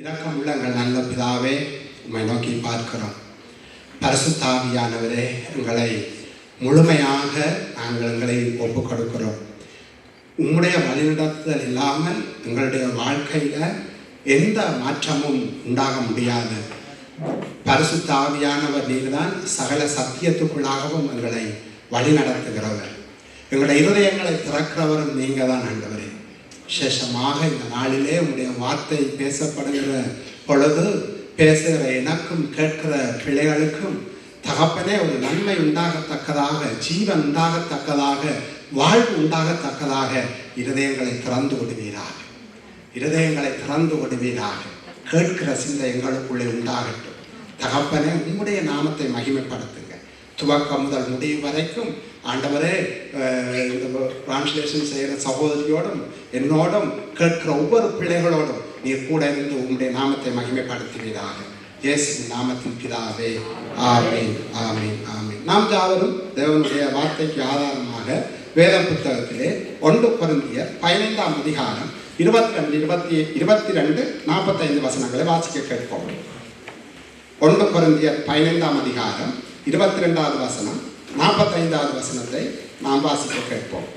இரக்கமுள்ள எங்கள் நல்ல பிதாவே, உம்மை நோக்கி பார்க்கிறோம். பரிசுத்த ஆவியானவரே, எங்களை முழுமையாக நாங்கள் எங்களை ஒப்புக் கொடுக்கிறோம். உம்முடைய வழிநடத்துதல் இல்லாமல் எங்களுடைய வாழ்க்கையில் எந்த மாற்றமும் உண்டாக முடியாது. பரிசுத்த ஆவியானவர் நீர்தான் சகல சத்தியத்துக்குள்ளாகவும் எங்களை வழி நடத்துகிறவர். எங்களுடைய இருதயங்களை திறக்கிறவரும் நீங்கள் தான் ஆண்டவரே. விசேஷமாக இந்த நாளிலே உங்களுடைய வார்த்தை பேசப்படுகிற பொழுது பேசுகிற எனக்கும் கேட்கிற பிள்ளைகளுக்கும் தகப்பனே ஒரு நன்மை உண்டாகத்தக்கதாக, ஜீவன் உண்டாகத்தக்கதாக, வாழ்வு உண்டாகத்தக்கதாக இருதயங்களை திறந்து விடுவீராக. இருதயங்களை திறந்து விடுவீராக. கேட்கிற சிந்தை எங்களுக்குள்ளே உண்டாகட்டும். தகப்பனே, உங்களுடைய நாமத்தை மகிமைப்படுத்துங்க. துவக்கம் முதல் முடிவு வரைக்கும் ஆண்டவரே, இந்த டிரான்ஸ்லேஷன் செய்கிற சகோதரியோடும் என்னோடும் கேட்கிற ஒவ்வொரு பிள்ளைகளோடும் நீர் கூட இருந்து உங்களுடைய நாமத்தை மகிமைப்படுத்துவீராக. இயேசுவின் நாமத்தின் பிதாவே, ஆமீன், ஆமீன், ஆமீன். நாம் யாவரும் தேவனுடைய வார்த்தைக்கு ஆதாரமாக வேத புத்தகத்திலே 1 கொரிந்தியர் 15ஆம் அதிகாரம் 22, 45 வசனங்களை வாசிக்க கேட்போம். 1 கொரிந்தியர் 15ஆம் அதிகாரம் 22வது வசனம், 45வது வசனத்தை நாம் வாசிக்க கேட்போம்.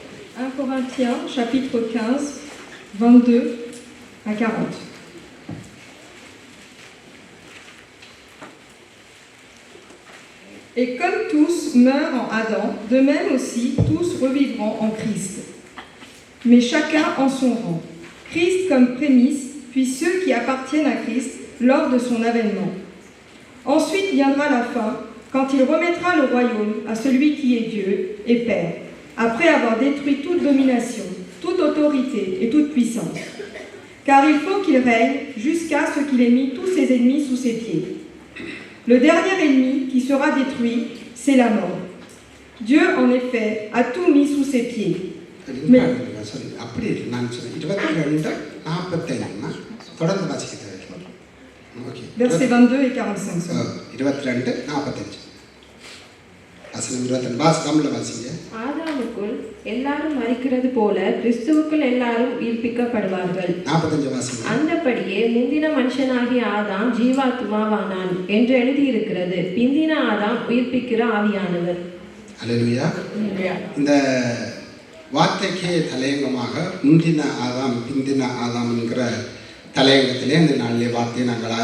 1 Corinthiens chapitre 15 22 à 40. Et comme tous meurent en Adam, de même aussi tous revivront en Christ. Mais chacun en son rang. Christ comme prémisse, puis ceux qui appartiennent à Christ lors de son avènement. Ensuite viendra la fin, quand il remettra le royaume à celui qui est Dieu et Père, après avoir détruit toute domination, toute autorité et toute puissance. Car il faut qu'il règne jusqu'à ce qu'il ait mis tous ses ennemis sous ses pieds. Le dernier ennemi qui sera détruit, c'est la mort. Dieu, en effet, a tout mis sous ses pieds. Mais... Versets 22 et 45. ஆதாமுக்குள் எல்லாரும் மரிக்கிறது போல கிறிஸ்துவுக்குள் எல்லாரும் உயிர்ப்பிக்கப்படுவார்கள். அந்தபடியே முந்தின மனுஷனாகிய ஆதாம் ஜீவாத்மாவானான் என்று எழுதியிருக்கிறது. பிந்தின ஆதாம் உயிர்ப்பிக்கிற ஆவியானவர். அல்லேலூயா. இந்த வார்த்தைக்கு தலையங்கமாக முந்தின ஆதாம் பிந்தின ஆதாம் என்கிற தலையங்கத்திலே இந்த நாளிலே வார்த்தையை நாங்கள்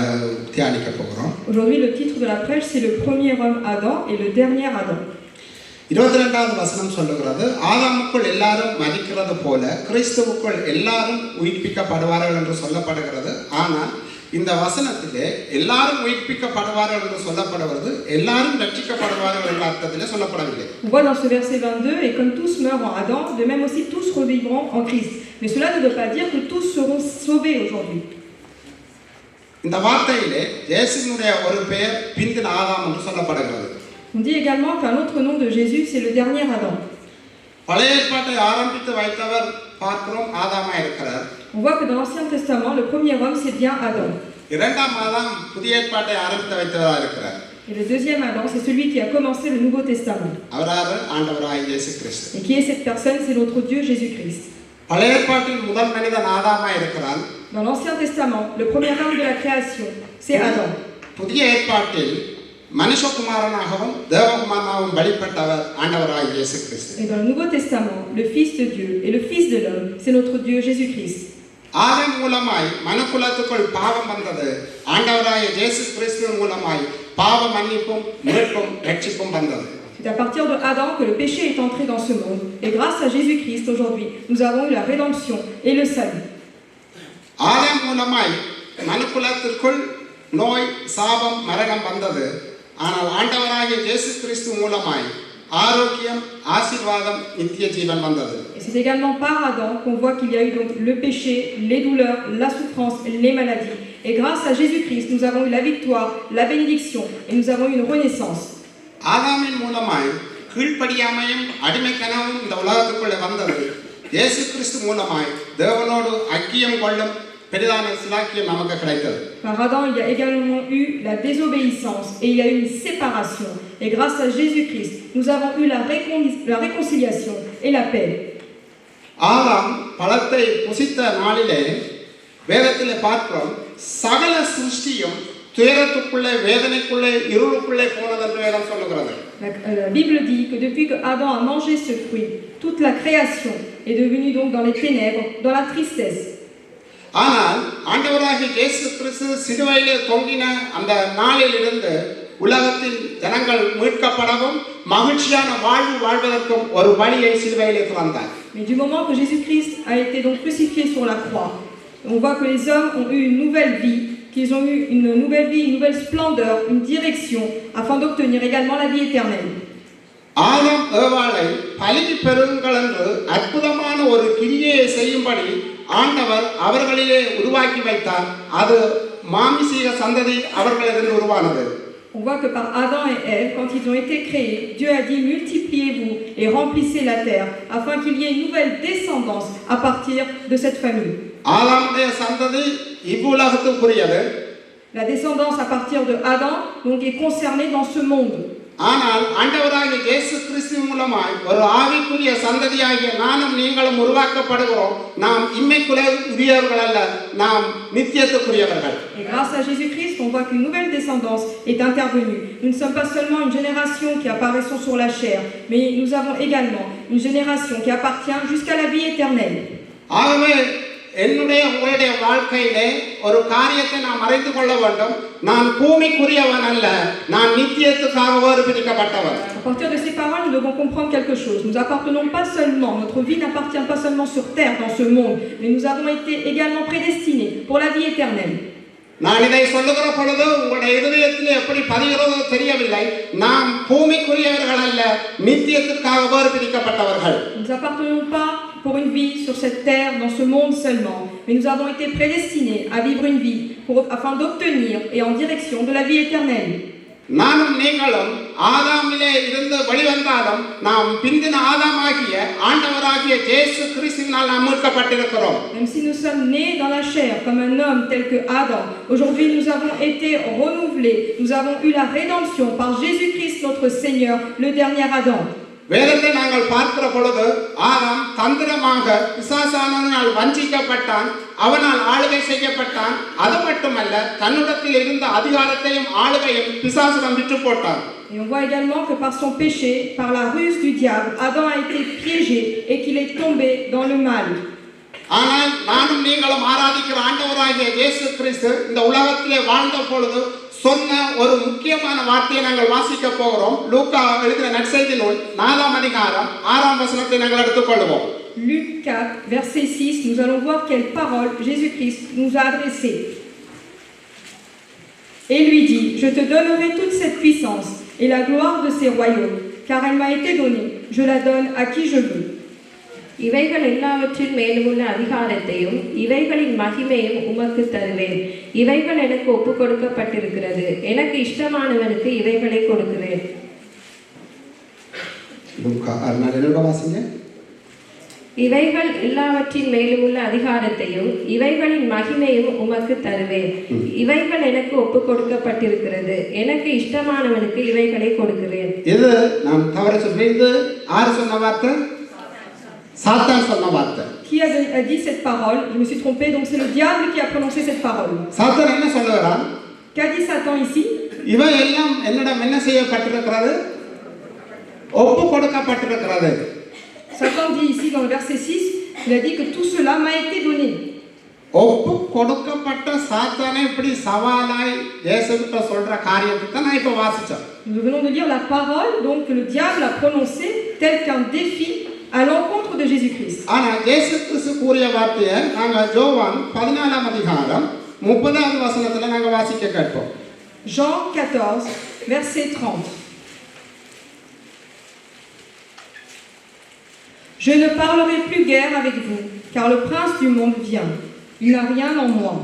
தியானிக்க போகிறோம். Aujourd'hui le titre de la prêche c'est le premier homme Adam et le dernier Adam. 22வது வசனம் சொல்லுகிறது, ஆதாமுக்குள் எல்லாரும் மரிக்கிறது போல கிறிஸ்துவுக்குள் எல்லாரும் உயிர்ப்பிக்கப்படுவார்கள் என்று சொல்லப்படுகிறது. ஆனால் இந்த வசனத்திலே எல்லாரும் உயிர்ப்பிக்கப்படுவார்கள் என்று சொல்லப்படுவது எல்லாரும் ரட்சிக்கப்படுவார்கள் என்ற அர்த்தத்திலே சொல்லப்படவில்லை. On voit dans ce verset 22 et comme tous meurent en Adam, de même aussi tous revivront en Christ. Mais cela ne veut pas dire que tous seront sauvés aujourd'hui. இந்த வார்த்தையிலே இயேசுவினுடைய ஒரு பெயர் பிந்தின ஆதாம் என்று சொல்லப்படுகிறது. On dit également qu'un autre nom de Jésus c'est le dernier Adam. பழைய ஏற்பாட்டை ஆரம்பித்து வைத்தவர் பார்க்கிறோம் ஆதாமா இருக்கிறார். On voit que dans l'Ancien Testament le premier homme c'est bien Adam. இரண்டாம் ஆதாம் புதிய ஏற்பாட்டை ஆரம்பித்து வைத்தவராக இருக்கிறார். Et le deuxième Adam c'est celui qui a commencé le Nouveau Testament. அவரார் ஆண்டவராகிய இயேசு கிறிஸ்து. Et qui est cette personne? C'est notre Dieu Jésus-Christ. பழைய ஏற்பாட்டில் முதல் மனிதன் ஆதாமா இருக்கிறார். Dans l'Ancien Testament, le premier homme de la création, c'est Adam. புதிய ஏற்பாட்டில் மனுஷகுமாரனாகவும் தேவகுமாரனாகவும் வெளிப்பட்டவர் ஆண்டவராகிய இயேசு கிறிஸ்து. Et dans le Nouveau Testament, le Fils de Dieu et le Fils de l'homme, c'est notre Dieu Jésus-Christ. ஆதாம் மூலமாய் மனுக்குலத்துக்குள் பாவம் வந்தது. ஆண்டவராகிய இயேசு கிறிஸ்து மூலமாய் பாவ மன்னிப்பும் மீட்பும் ரட்சிப்பும் வந்தது. C'est à partir de Adam que le péché est entré dans ce monde. Et grâce à Jésus-Christ, aujourd'hui, nous avons eu la rédemption et le salut. ஆதாம் மூலமாய் மனுக்குலத்திற்குள் நோய், சாபம், மரணம் வந்தது. ஆனால் ஆண்டவராகிய இயேசு கிறிஸ்து மூலமாய் ஆரோக்கியம், ஆசீர்வாதம், நித்திய ஜீவன் வந்தது. Et c'est également par Adam qu'on voit qu'il y a eu donc le péché, les douleurs, la souffrance, les maladies. Et grâce à Jésus-Christ, nous avons eu la victoire, la bénédiction et nous avons eu une renaissance. ஆதாமின் மூலமாய் கீழ்ப்படியாமையும் அடிமைத்தனமும் இந்த உலகத்துக்குள்ளே வந்தது. இயேசு கிறிஸ்து மூலமாய் தேவனோடு ஐக்கியம் கொள்ளும் பெரிதான சிலாக்கியம் நமக்கு கிடைத்தது. Par Adam, il y a également eu la désobéissance et il y a eu une séparation. Et grâce à Jésus-Christ, nous avons eu la réconciliation et la paix. ஆதாம் பழத்தை புசித்த நாளிலே வேதத்திலே பார்க்கிறோம், சகல சிருஷ்டியும் துயரத்துக்குள்ளே வேதனைக்குள்ளே இருளுக்குள்ளே போனது என்று வேதம் சொல்லுகிறது. La Bible dit que depuis que Adam a mangé ce fruit, toute la création est devenue donc dans les ténèbres, dans la tristesse. ஆனால் ஆண்டவராகிய இயேசு கிறிஸ்து சிலுவையிலே தொங்கின அந்த நாளில் இருந்து உலகத்தின் ஜனங்கள் மீட்கப்படவும் மகிழ்ச்சியான வாழ்வு வாழ்வதற்கும் ஒரு வழியை சிலுவையிலே திறந்தார். Mais du moment que Jésus-Christ a été donc crucifié sur la croix, on voit que les hommes ont eu une nouvelle vie, qu'ils ont eu une nouvelle vie, une nouvelle splendeur, une direction, afin d'obtenir également la vie éternelle. ஆதாம் ஏவாளை பலிக்கு பெறுங்கள் என்று அற்புதமான ஒரு கிரியையை செய்யும்படி ஆண்டவர் அவர்களிலே உருவாக்கி வைத்தார். அது மாமிசீக சந்ததி அவர்களிலிருந்து உருவானது. On voit que par Adam et Ève, quand ils ont été créés, Dieu a dit multipliez-vous et remplissez la terre, afin qu'il y ait une nouvelle descendance à partir de cette famille. ஆதாமுடைய சந்ததி இவ்வுலகத்துக்குரியது. La descendance à partir de Adam donc est concernée dans ce monde. ஆனால் ஆண்டவராகிய இயேசு கிறிஸ்து மூலமாய் ஒரு ஆவிக்குரிய சந்ததியாகிய நானும் நீங்களும் உருவாக்கப்படுகிறோம். நாம் இம்மைக்குரியவர்கள் அல்ல, நாம் நித்தியத்துக்குரியவர்கள். Et grâce à Jésus-Christ, on voit qu'une nouvelle descendance est intervenue. Nous ne sommes pas seulement une génération qui apparaissons sur la chair, mais nous avons également une génération qui appartient jusqu'à la vie éternelle. ஆகவே என்னுடைய உங்களுடைய வாழ்க்கையிலே ஒரு காரியத்தை நாம் அறிந்து கொள்ள வேண்டும். நான் பூமிக்குரியவன் அல்ல, நான் நித்தியத்துக்காக வேறு பிரிக்கப்பட்டவன். À partir de ces paroles, nous devons comprendre quelque chose. Nous appartenons pas seulement, notre vie n'appartient pas seulement sur terre dans ce monde, mais nous avons été également prédestinés pour la vie éternelle. நான் இதை சொல்லுகிற பொழுது உங்களுடைய இதயத்திலே எப்படி பதிகிறதோ தெரியவில்லை. நாம் பூமிக்குரியவர்கள் அல்ல, நித்தியத்துக்காக வேறு பிரிக்கப்பட்டவர்கள். Nous appartenons pas pour une vie sur cette terre, dans ce monde seulement, mais nous avons été prédestinés à vivre une vie afin d'obtenir et en direction de la vie éternelle. நானும் நீங்களும் ஆதாமிலே இருந்து வெளிவந்தாலும் நாம் பிந்தின ஆதாமாகிய ஆண்டவராகிய இயேசு கிறிஸ்துவினால் நாம் மீட்கப்பட்டிருக்கிறோம். Même si nous sommes nés dans la chair comme un homme tel que Adam, aujourd'hui nous avons été renouvelés, nous avons eu la rédemption par Jésus-Christ notre Seigneur, le dernier Adam. வேதத்தை நாங்கள் பார்க்கிற பொழுது ஆதாம் தந்திரமாக பிசாசானவனால் வஞ்சிக்கப்பட்டான், அவனால் ஆளுகை செய்யப்பட்டான். அது மட்டுமல்ல, தன்னிடத்தில் இருந்த அதிகாரத்தையும் ஆளுகையும் பிசாசிடம் விற்று போட்டான். Et on voit également que par son péché, par la ruse du diable, Adam a été piégé et qu'il est tombé dans le mal. ஆனால் நானும் நீங்களும் ஆராதிக்கிற ஆண்டவராகிய இயேசு கிறிஸ்து இந்த உலகத்திலே வாழ்ந்த பொழுது சொன்ன ஒரு முக்கியமான வார்த்தையை நாங்கள் வாசிக்க போகிறோம். லூக்கா எழுதின நற்செய்தி நூல் 4ஆம் அதிகாரம் 6ஆம் வசனத்தை நாங்கள் எடுத்துக்கொள்வோம். Luc 4, verset 6, nous allons voir quelle parole Jésus-Christ nous a adressée. Et lui dit, je te donnerai toute cette puissance et la gloire de ces royaumes, car elle m'a été donnée, je la donne à qui je veux. இவைகள் எல்லாவற்றின் மேலுமுள்ள அதிகாரத்தையும் இவைகளின் மகிமையும் உமக்கு தருவேன். இவைகள் எனக்கு ஒப்பு கொடுக்கப்பட்டிருக்கிறது. எனக்கு இஷ்டமானவனுக்கு இவைகளை கொடுக்கிறேன். இவைகள் எல்லாவற்றின் மேலுமுள்ள அதிகாரத்தையும் இவைகளின் மகிமையும் உமக்கு தருவேன். இவைகள் எனக்கு ஒப்பு கொடுக்கப்பட்டிருக்கிறது. எனக்கு இஷ்டமானவனுக்கு இவைகளை கொடுக்கிறேன். இது நாம் தவற சொல்றது யார் சொன்ன வார்த்தை? சாத்தான் சொன்ன வார்த்தை. Qui a dit cette parole? Je me suis trompé, donc c'est le diable qui a prononcé cette parole. சாத்தான் என்ன சொல்றான்? Qu'a dit Satan ici? இவை எல்லாம் என்னிடம் என்ன செய்யப்பட்டிருக்கிறது? ஒப்பு கொடுக்கப்பட்டிருக்கிறது. Satan dit ici dans le verset 6, il a dit que tout cela m'a été donné. ஒப்பு கொடுக்கப்பட்ட சாத்தானே இப்படி சவாலாய் இயேசுகிட்ட சொல்ற காரியத்தை நான் இப்ப வாசிச்சேன். Nous venons de lire la parole donc que le diable a prononcée tel qu'un défi à l'encontre de Jésus-Christ. ஆனா இயேசு கிறிஸ்து கூறிய வார்த்தையை நாங்க யோவான் 14ஆம் அதிகாரம் 30வது வசனத்துல நாங்க வாசிக்க கேட்போம். Jean 14 verset 30. Je ne parlerai plus guère avec vous, car le prince du monde vient. Il n'a rien en moi.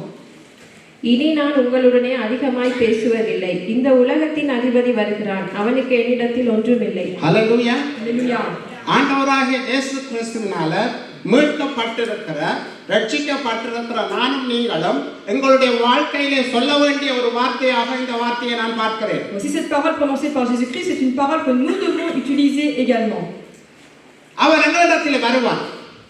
இனி நான் உங்களுடனே அதிகமாய் பேசுவதில்லை. இந்த உலகத்தின் அதிபதி வருகிறான். அவனுக்கு என்னிடத்தில் ஒன்றுமில்லை. ஹல்லேலூயா. Alléluia. ஆண்டவராகிய இயேசு கிறிஸ்துவினால மீட்கப்பட்டிருக்கிற ரட்சிக்கப்பட்டிருக்கிற நானும் நீங்களும் எங்களுடைய வாழ்க்கையிலே சொல்ல வேண்டிய ஒரு வார்த்தையாக இந்த வார்த்தையை நான் பார்க்கிறேன். Voici cette parole prononcée par Jésus-Christ, c'est une parole que nous devons utiliser également. அவர் எங்களிடத்தில் வருவார்.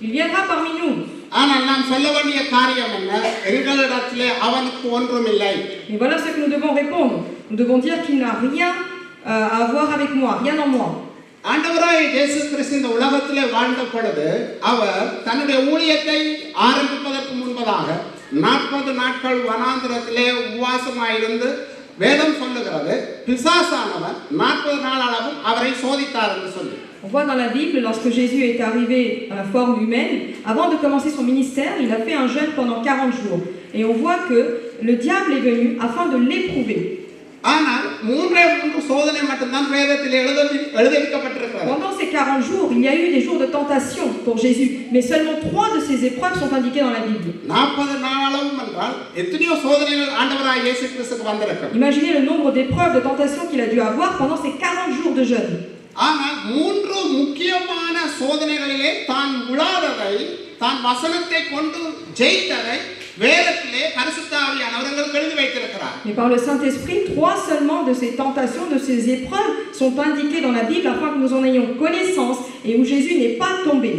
Il viendra parmi nous. ஆனால் நாம் சொல்ல வேண்டிய காரியம் என்ன? எங்களிடத்திலே அவனுக்கு ஒன்றும் இல்லை. Mais voilà ce que nous devons répondre. Nous devons dire qu'il n'a rien à voir avec moi, rien en moi. ஆண்டவராய் இயேசு கிறிஸ்து இந்த உலகத்திலே வாழ்ந்த பொழுது அவர் தன்னுடைய ஊழியத்தை ஆரம்பிப்பதற்கு முன்பதாக 40 நாட்கள் வனாந்திரத்திலே உபவாசமாயிருந்து வேதம் சொல்லுகிறது பிசாசானவன் 40 நாள் அளவும் அவரை சோதித்தார் என்று சொல்லி. On voit dans la Bible, lorsque Jésus est arrivé dans la forme humaine, avant de commencer son ministère, il a fait un jeûne pendant 40 jours. Et on voit que le diable est venu afin de l'éprouver. ஆனால் 3 சோதனை மட்டும்தான் வேதத்தில் எழுதப்பட்டிருக்கிறது. Pendant ces 40 jours, il y a eu des jours de tentation pour Jésus, mais seulement 3 de ces épreuves sont indiquées dans la Bible. 40 நாள் அளவும் என்றால் எத்தனையோ சோதனைகள் ஆண்டவராய் இயேசு கிறிஸ்துவுக்கு வந்திருக்கும். Imaginez le nombre d'épreuves, de tentations qu'il a dû avoir pendant ces 40 jours de jeûne. ஆனால் 3 முக்கியமான சோதனைகளிலே தான் விழாததை, தான் வசனத்தை கொண்டு ஜெயித்ததை வேதத்திலே பரிசுத்த ஆவியானவர் எங்களுக்கு எழுதி வைத்திருக்கிறார். Mais par le Saint-Esprit, 3 seulement de ces tentations, de ces épreuves sont indiquées dans la Bible afin que nous en ayons connaissance et où Jésus n'est pas tombé.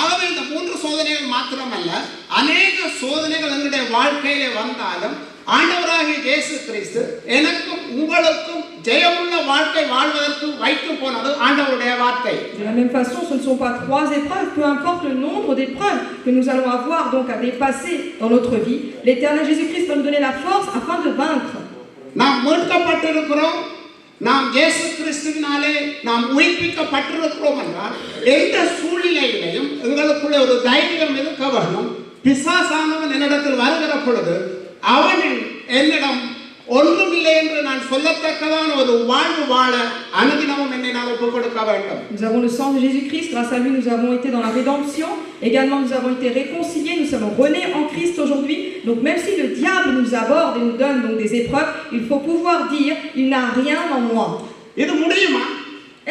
ஆகவே இந்த 3 சோதனைகள் மாத்திரமல்ல, அநேக சோதனைகள் எங்களுடைய வாழ்க்கையிலே வந்தாலும் ஆண்டவராகிய இயேசு கிறிஸ்து எனக்கும் உங்களுக்கும் ஜெயமுள்ள வாழ்க்கை வாழ்வதற்கு வைத்து போனது ஆண்டவருடைய வார்த்தை. De la même façon, ce ne sont pas 3 épreuves, peu importe le nombre d'épreuves que nous allons avoir donc à dépasser dans notre vie, l'Éternel Jésus-Christ va nous donner la force afin de vaincre. நாம் மீட்கப்பட்டிருக்கிறோம், நாம் இயேசு கிறிஸ்துவினாலே நாம் உயிர்ப்பிக்கப்பட்டிருக்கிறோம் என்றால் எந்த சூழ்நிலையிலையும் எங்களுக்குள்ள ஒரு தைரியம் இருக்க வேண்டும். பிசாசானவன் என்னிடத்தில் வருகிற பொழுது அவனின் என்னிடம் ஒன்றுமில்லை என்று நான் சொல்லத்தக்கதான ஒரு வாழ்வு வாழ அனுதினமும் என்னை நான் ஒப்புக் கொடுக்க வேண்டும். Nous avons le sang de Jésus-Christ, grâce à lui nous avons été dans la rédemption, également nous avons été réconciliés, nous sommes renés en Christ aujourd'hui. Donc même si le diable nous aborde et nous donne donc des épreuves, il faut pouvoir dire il n'a rien en moi. இது முடியுமா?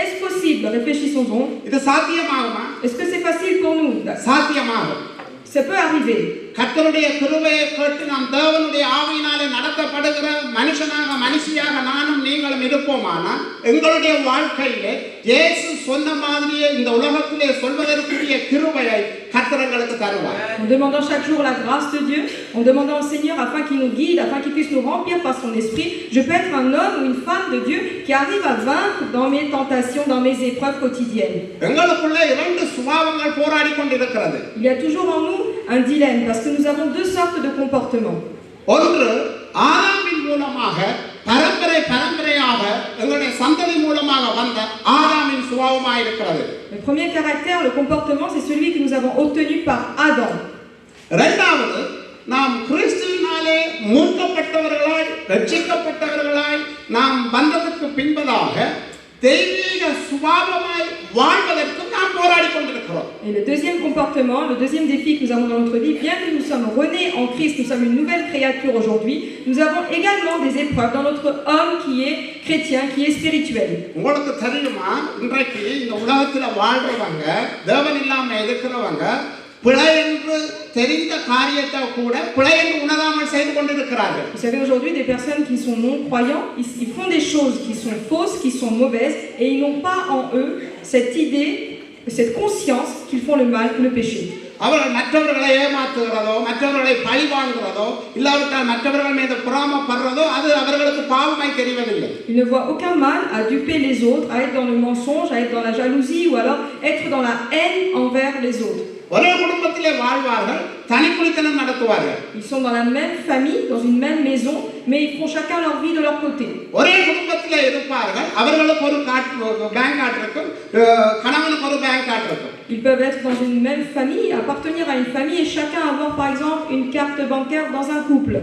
Est-ce possible? Réfléchissons-en. இது சாத்தியமாகுமா? Est-ce que c'est facile pour nous? சாத்தியமாகும். Ça peut arriver. கர்த்தருடைய கிருபையை கேட்டு நாம் தேவனுடைய ஆவியினாலே நடத்தப்படுகிற மனுஷியாக நானும் நீங்களும் இருப்போமானால் எங்களுடைய வாழ்க்கையிலே இயேசு சொன்ன மாதிரியே இந்த உலகத்திலே சொல்வதற்குரிய கிருபையை கர்த்தர் எங்களுக்கு தருவார். En demandant chaque jour la grâce de Dieu, en demandant au Seigneur afin qu'il nous guide, afin qu'il puisse nous remplir par son esprit, je peux être un homme ou une femme de Dieu qui arrive à vaincre dans mes tentations, dans mes épreuves quotidiennes. எங்களுக்குள்ள 2 சுபாவங்கள் போராடி கொண்டிருக்கிறது. Il y a toujours en nous un dilemme parce que nous avons 2 sortes de comportements. ஒன்று ஆதாமின் மூலமாக பரம்பரையாக எங்களுடைய சந்ததி மூலமாக வந்த ஆதாமின் சுபாவமாக இருக்கிறது. Le premier caractère, le comportement, c'est celui que nous avons obtenu par Adam. இரண்டாவது நாம் கிறிஸ்துவினாலே மீட்கப்பட்டவர்களாய் ரட்சிக்கப்பட்டவர்களாய் நாம் வந்ததற்கு பின்பதாக தெய்வீக சுபாவமாய் வாழ்வதற்கு நாம் போராடி கொண்டிருக்கிறோம். Et le deuxième comportement, le deuxième défi que nous avons dans notre vie, bien que nous sommes renés en Christ, nous sommes une nouvelle créature aujourd'hui, nous avons également des épreuves dans notre homme qui est chrétien, qui est spirituel. உங்களுக்கு தெரியுமா, இன்றைக்கு இந்த உலகத்துல வாழ்றவங்க, தேவன் இல்லாம இருக்கிறவங்க பிழை என்று தெரிந்த காரியத்தை கூட பிழை என்று உணராமல் செய்து கொண்டிருக்கிறார்கள். Vous savez, aujourd'hui, des personnes qui sont non-croyants, ils font des choses qui sont fausses, qui sont mauvaises, et ils n'ont pas en eux cette idée, cette conscience qu'ils font le mal ou le péché. அவர்கள் மற்றவர்களை ஏமாற்றுகிறதோ, மற்றவர்களை பழி வாங்குகிறதோ, இல்லாவிட்டால் மற்றவர்கள் மீது பொறாமைப்படுறதோ அது அவர்களுக்கு பாவமாய் தெரிவதில்லை. Ils ne voient aucun mal à duper les autres, à être dans le mensonge, à être dans la jalousie, ou alors être dans la haine envers les autres. ஒரே குடும்பத்திலே வாழ்வார்கள், தனிக்குடித்தனம் நடத்துவார்கள். Ils sont dans la même famille, dans une même maison, mais ils font chacun leur vie de leur côté. ஒரே குடும்பத்திலே இருப்பார்கள், அவர்களுக்கு ஒரு bank card இருக்கும், கணவனுக்கு ஒரு பேங்க் கார்டு இருக்கும். Ils peuvent être dans une même famille, appartenir à une famille et chacun avoir par exemple une carte bancaire dans un couple.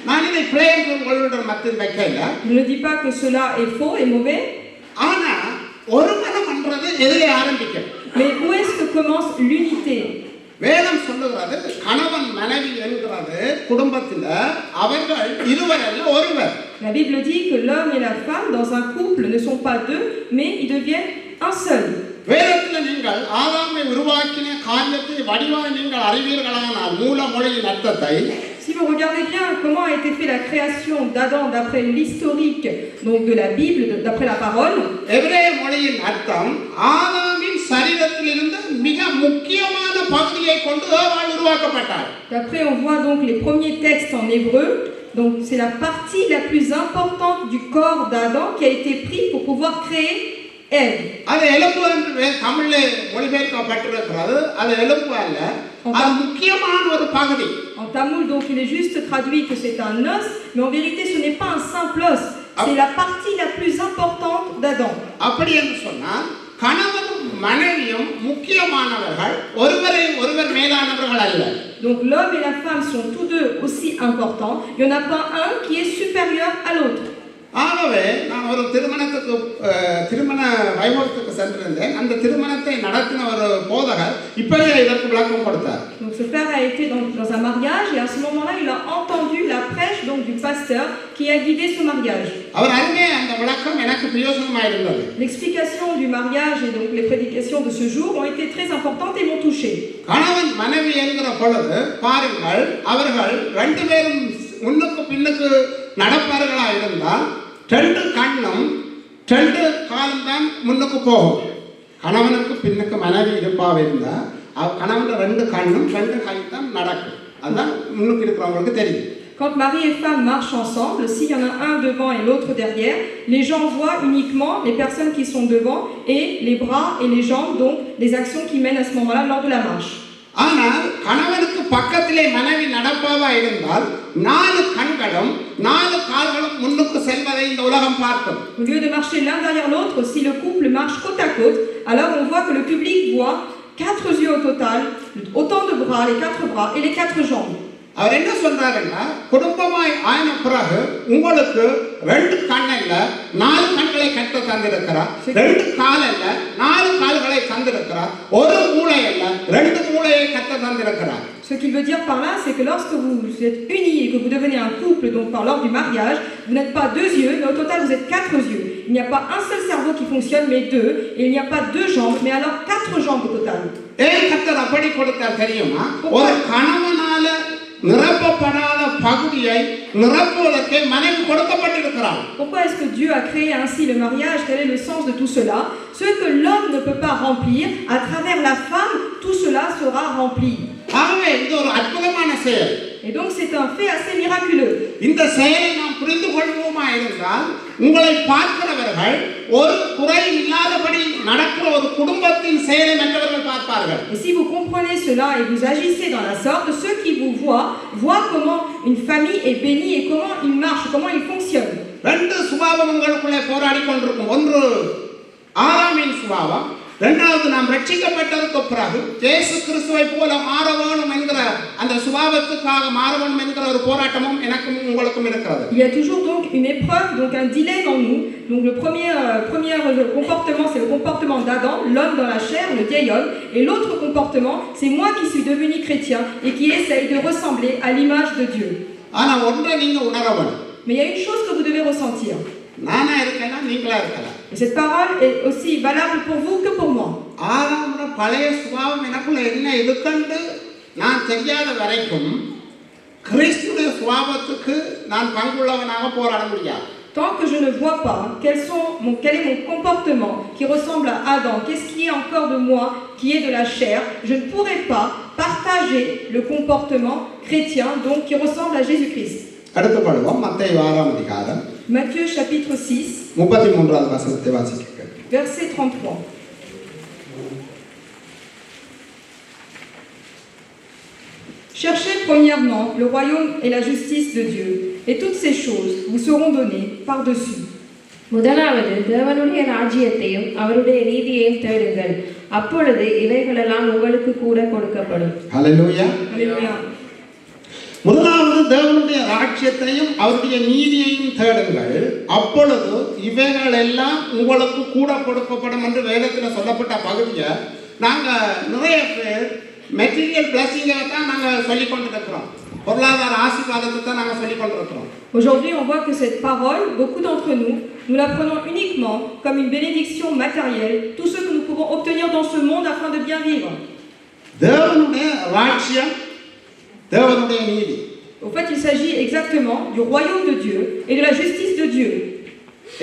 நான் இதை பிழை என்று உங்களுடைய மத்தியில் வைக்கல. Je ne dis pas que cela est faux et mauvais. ஆனா ஒரு மனம்ன்றது எதிலே ஆரம்பிக்கும்? Mais où est-ce que commence l'unité? வேதம் சொல்லுகிறது கணவன் மனைவி என்கிறது குடும்பத்தில் அவர்கள் இருவர் அல்ல ஒருவர். La Bible dit que l'homme et la femme dans un couple ne sont pas deux, mais ils deviennent un seul. வேதத்தில் நீங்கள் ஆதாமை உருவாக்கின காரியத்தை வடிவாய் நீங்கள் அறிவீர்களானால் மூல மொழியின் அர்த்தத்தை. Si vous regardez bien comment a été fait la création d'Adam d'après l'historique donc de la Bible, d'après la parole, எபிரேய மொழியின் அர்த்தம் ஆதாமின் சரீரத்திலிருந்து மிக முக்கியமான பகுதியை கொண்டு ஏவாள் உருவாக்கப்பட்டாள். Après, on voit donc les premiers textes en hébreu. Donc, c'est la partie la plus importante du corps d'Adam qui a été pris pour pouvoir créer Ève. அது எலும்பு என்று தமிழ்ல மொழிபெயர்க்கப்பட்டிருக்கிறது. அது எலும்பு அல்ல, அது முக்கியமான ஒரு பகுதி. En tamoul, donc, il est juste traduit que c'est un os, mais en vérité, ce n'est pas un simple os. C'est la partie la plus importante d'Adam. அப்படி என்று சொன்னால் கணவனும் மனைவியும் முக்கியமானவர்கள், ஒருவரை ஒருவர் மேலானவர்கள் அல்ல. Donc l'homme et la femme sont tous deux aussi importants. Il n'y en a pas un qui est supérieur à l'autre. ஆகவே நான் ஒரு திருமண வைபவத்துக்கு சென்றிருந்தேன். அந்த திருமணத்தை நடத்தின ஒரு போதகர் இப்படியே இதற்கு விளக்கம் கொடுத்தார். Donc ce frère a été dans un mariage et à ce moment-là il a entendu la prêche donc du pasteur qui a guidé ce mariage. அவர் அருமே அந்த விளக்கம் எனக்கு பிரயோஜனமாக இருந்தது. L'explication du mariage et donc les prédications de ce jour ont été très importantes et m'ont touché. கணவன் மனைவி என்கிற பொழுது பாருங்கள், அவர்கள் ரெண்டு பேரும் முன்னுக்கு பின்னுக்கு நடப்பார்களாக இருந்தால் ரெண்டு கண்ணும் ரெண்டு காலம் தான் முன்னுக்கு போகும். கணவனுக்கு பின்னுக்கு மனைவி இருப்பாக இருந்தால் கணவன் ரெண்டு கண்ணும் ரெண்டு கை தான் நடக்கும். அதுதான் முன்னுக்கு இருக்கிறவங்களுக்கு தெரியும். Quand mari et femme marchent ensemble, s'il y en a un devant et l'autre derrière, les gens voient uniquement les personnes qui sont devant et les bras et les jambes, donc les actions qu'ils mènent à ce moment-là lors de la marche. ஆனால் கணவனுக்கு பக்கத்திலே மனைவி நடப்பாவா இருந்தால் நாலு கண்களும் நாலு கால்களும் முன்னுக்கு செல்வதை இந்த உலகம் பார்க்கும். Au lieu de marcher l'un derrière l'autre, si le couple marche côte à côte, alors on voit que le public voit 4 yeux au total, autant de bras, les 4 bras et les 4 jambes. அவர் என்ன சொல்றாருன்னா, குடும்பமாய் ஆன பிறகு உங்களுக்கு ரெண்டு கண் அல்ல 4 கண்களை கட்ட தந்திருக்கிறார், ரெண்டு கால் அல்ல 4 கால்களை தந்திருக்கிறார், ஒரு மூளை அல்ல 2 மூளையை கட்ட தந்திருக்கிறார். Ce qu'il veut dire par là, c'est que lorsque vous êtes unis et que vous devenez un couple, donc par lors du mariage, vous n'êtes pas 2 yeux, mais au total vous êtes 4 yeux. Il n'y a pas un seul cerveau qui fonctionne, mais 2, et il n'y a pas 2 jambes, mais alors 4 jambes au total. ஏன் கர்த்தர் அப்படி கொடுத்தார் தெரியுமா? ஒரு கணவனால நிரப்பப்படாத பகுதியை நிரப்புவதற்கு மனைவி கொடுக்கப்பட்டிருக்கிறார். Pourquoi est-ce que Dieu a créé ainsi le mariage? Quel est le sens de tout cela? Ce que l'homme ne peut pas remplir, à travers la femme, tout cela sera rempli. ஆகவே இது ஒரு அற்புதமான செயல். Et donc c'est un fait assez miraculeux. இந்த செயலை நாம் புரிந்து கொள்வோமா இருந்தால் உங்களை பார்க்கிறவர்கள் ஒரு குறை இல்லாதபடி நடக்கிற ஒரு குடும்பத்தின் செயலை மற்றவர்கள் பார்ப்பார்கள். Et si vous comprenez cela et vous agissez dans la sorte, ceux qui vous voient comment une famille est bénie et comment il marche, comment il fonctionne. ரெண்டு சுபாவம் உங்களுக்குள்ளே போராடி கொண்டிருக்கும். ஒன்று ஆதாமின் சுபாவம், இரண்டாவது நாம் ரட்சிக்கப்பட்டதற்கு பிறகு இயேசு கிறிஸ்துவை போல மாற வேண்டும் என்கிற அந்த சுபாவத்துக்காக மாற வேண்டும் என்கிற ஒரு போராட்டமும் எனக்கும் உங்களுக்கும் இருக்கிறது. Il y a toujours donc une épreuve, donc un dilemme en nous. Donc le premier comportement, c'est le comportement d'Adam, l'homme dans la chair, le vieil homme, et l'autre comportement, c'est moi qui suis devenu chrétien et qui essaye de ressembler à l'image de Dieu. ஆனா ஒன்றை நீங்க உணர வேண்டும். Mais il y a une chose que vous devez ressentir. நானா இருக்கலாம், நீங்களா இருக்கலாம். Et cette parole est aussi valable pour vous que pour moi. ஆதாமோட பழைய சுபாவம் எனக்குள்ள என்ன இருக்குன்னு நான் தெரியாத வரைக்கும் கிறிஸ்துவின் சுபாவத்துக்கு நான் பங்குள்ளவனாக போராட முடியாது. Tant que je ne vois pas quel est mon comportement qui ressemble à Adam, qu'est-ce qui est encore de moi qui est de la chair, je ne pourrai pas partager le comportement chrétien donc qui ressemble à Jésus-Christ. அடுத்து படிப்போம். மத்தேயு 6ஆம் அதிகாரம் Matthieu chapitre 6 33வது வசனத்தை வாசிக்க. verset 33. Cherchez premièrement le royaume et la justice de Dieu, et toutes ces choses vous seront données par-dessus. முதலாவது தேவனுடைய ராஜ்யத்தையும் அவருடைய நீதியையும் தேடுங்கள், அப்பொழுது இவைகளெல்லாம் உங்களுக்கு கூட கொடுக்கப்படும். ஹல்லேலூயா. Alléluia. முதலாவது தேவனுடைய ராஜ்யத்தையும் அவருடைய நீதியையும் தேடுங்கள், அப்பொழுது இவைகள் எல்லாம் உங்களுக்கு கூட கொடுக்கப்படும் என்று வேதத்தில் சொல்லப்பட்ட பகுதியை நாங்கள் நிறைய பேர் மெட்டீரியல் பிளஸிங்கை தான் நாங்கள் சொல்லிக் கொண்டிருக்கிறோம், பொருளாதார ஆசீர்வாதத்தை தான் நாங்கள் சொல்லிக் கொண்டிருக்கிறோம். Aujourd'hui, on voit que cette parole, beaucoup d'entre nous, nous la prenons uniquement comme une bénédiction matérielle, tout ce que nous pouvons obtenir dans ce monde afin de bien vivre. தேவனுடைய ராஜ்யம், தேவனுடைய நீதி. Au fait, il s'agit exactement du royaume de Dieu et de la justice de Dieu.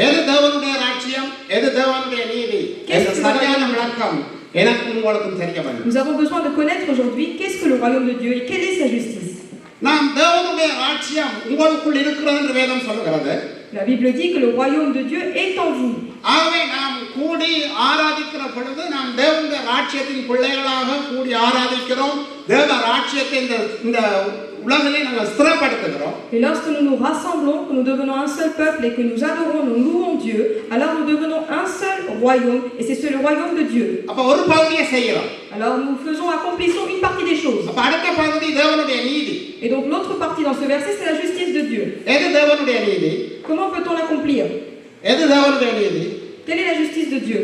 எது தேவனுடைய ராஜ்யம், எது தேவனுடைய நீதி? இந்த சரியான விளக்கம் எனக்கு உங்களுக்கும் தெரிய வேண்டும். Nous avons besoin de connaître aujourd'hui qu'est-ce que le royaume de Dieu et quelle est sa justice. நாம் தேவனுடைய ராஜ்யம் உங்களுக்குள் இருக்கிறது என்று வேதம் சொல்கிறது. La Bible dit que le royaume de Dieu est en vous. ஆகவே நாம் கூடி ஆராதிக்கிற பொழுது நாம் தேவனுடைய ராஜ்யத்தின் பிள்ளைகளாக கூடி ஆராதிக்கிறோம். தேவ ராஜ்யத்தை இந்த உலகிலே நாங்கள் ஸ்திரப்படுத்துகிறோம். Et lorsque nous nous rassemblons, que nous devenons un seul peuple et que nous adorons, nous louons Dieu, alors nous devenons un seul royaume et c'est le royaume de Dieu. அப்ப ஒரு பகுதியை செய்கிறோம். Alors nous accomplissons une partie des choses. அப்ப அடுத்த பகுதி தேவனுடைய நீதி. Et donc l'autre partie dans ce verset, c'est la justice de Dieu. எது தேவனுடைய நீதி? Comment peut-on l'accomplir? எது தேவனுடைய நீதி? Quelle est la justice de Dieu?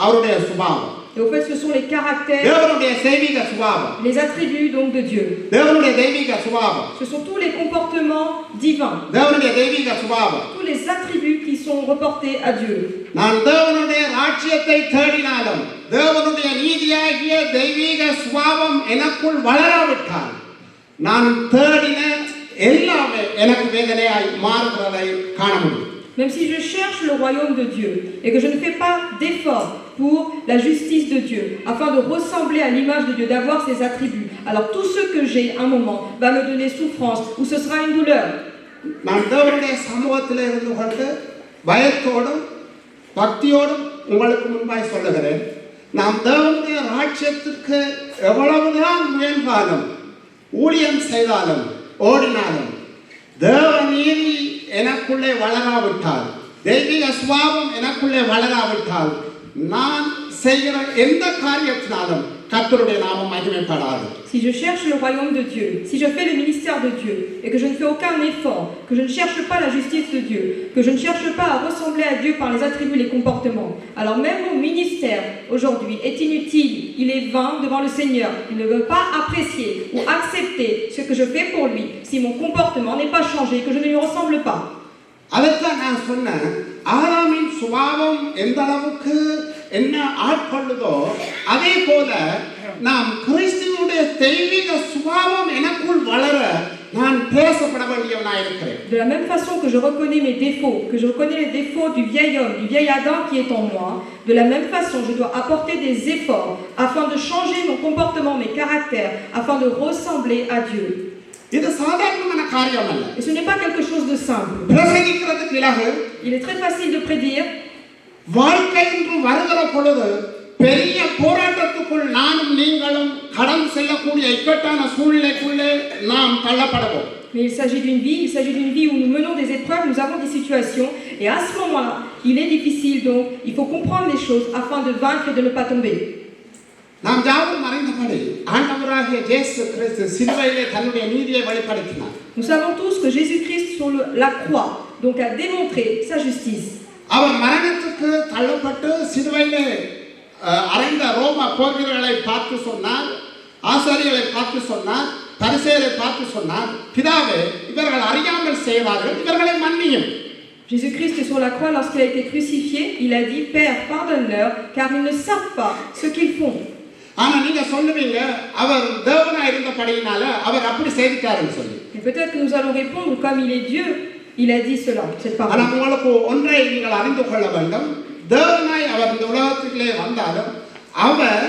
அவருடைய சுபாவம். Et au fait, ce sont les caractères, தேவனுடைய தெய்வீக சுபாவம். les attributs donc de Dieu. தேவனுடைய தெய்வீக சுபாவம். Ce sont tous les comportements divins, தேவனுடைய தெய்வீக சுபாவம். tous les attributs qui sont reportés à Dieu. நான் தேவனுடைய ராஜ்யத்தை தேடினாலும் தேவனுடைய நீதியாகிய தெய்வீக சுபாவம் எனக்குள் வளராவிட்டால் நான் தேடின எல்லாமே எனக்கு வேதனையாய் மாறுகிறதை காண முடியும். Même si je cherche le royaume de Dieu et que je ne fais pas d'effort pour la justice de Dieu, afin de ressembler à l'image de Dieu, d'avoir ses attributs, alors tout ce que j'ai un moment va me donner souffrance ou ce sera une douleur. நான் தேவனுடைய சமூகத்தில் இருந்து கொண்டு பயத்தோடும் பக்தியோடும் உங்களுக்கு முன்பாய் சொல்லுகிறேன். நாம் தேவனுடைய ராஜ்யத்திற்கு எவ்வளவுதான் முயன்றாலும் ஊழியம் செய்தாலும் ஓடினாலும் தேவ நீதி எனக்குள்ளே வளராவிட்டால் தெய்வீக சுபாவம் எனக்குள்ளே வளராவிட்டால் நான் செய்கிற எந்த காரியத்தினாலும் கர்த்தருடைய நாமம் மகிமைப்படாது. Si je cherche le royaume de Dieu, si je fais le ministère de Dieu et que je ne fais aucun effort, que je ne cherche pas la justice de Dieu, que je ne cherche pas à ressembler à Dieu par les attributs, les comportements, alors même mon ministère aujourd'hui est inutile, il est vain devant le Seigneur. Il ne veut pas apprécier ou accepter ce que je fais pour lui si mon comportement n'est pas changé, que je ne lui ressemble pas. அதைத்தான் நான் சொன்னேன். ஆதாமின் சுபாவம் எந்த அளவுக்கு என்ன ஆட்கொள்ளுதோ அதே போல நாம் கிறிஸ்துவுடைய தெய்வீக சுபாவம் எனக்குள் வளர நான் பேசப்பட வேண்டியவனாய் இருக்கிறேன். De la même façon que je reconnais mes défauts, que je reconnais les défauts du vieil homme, du vieil Adam qui est en moi, de la même façon je dois apporter des efforts afin de changer mon comportement, mes caractères, afin de ressembler à Dieu. இது சாதாரணமான காரியம் அல்ல. Et ce n'est pas quelque chose de simple. பிரசங்கிக்கிறதுக்கு இலகு. Il est très facile de prédire. வாழ்க்கை என்று வருகிற பொழுது பெரிய போராட்டத்துக்குள் நானும் நீங்களும் கடந்து செல்லக்கூடிய இக்கட்டான சூழ்நிலைக்குள்ளே நாம் தள்ளப்படுவோம். Mais il s'agit d'une vie où nous menons des épreuves, nous avons des situations, et à ce moment-là, il est difficile, donc il faut comprendre les choses afin de vaincre et de ne pas tomber. நாம் யாரும் அறிந்தபடி ஆண்டவராகிய இயேசு கிறிஸ்து சிலுவையிலே தன்னுடைய நீதியை வெளிப்படுத்தினார். Nous savons tous que Jésus-Christ sur la croix donc a démontré sa justice. அவர் மரணத்துக்கு தள்ளப்பட்டு சிலுவையிலே அறைந்த ரோம போர்வீரர்களை பார்த்து சொன்னார், ஆசாரியர்களை பார்த்து சொன்னார், பரிசேயரை பார்த்து சொன்னார், பிதாவே இவர்கள் அறியாமல் செய்கிறார்கள், இவர்களை மன்னியும். Jésus-Christ sur la croix, lorsqu'il a été crucifié, il a dit, Père, pardonne-leur, car ils ne savent pas ce qu'ils font. ஆனா நீங்க சொல்லுவீங்க அவர் தேவனா இருந்தபடியினால அவர் அப்படி செய்துட்டாருன்னு சொல்லி. Et peut-être que nous allons répondre comme il est Dieu, il a dit cela, cette parole. ஆனா உங்களுக்கு ஒன்றை நீங்கள் அறிந்து கொள்ள வேண்டும். தேவனாய் அவர் இந்த உலகத்திலே வந்தாலும் அவர்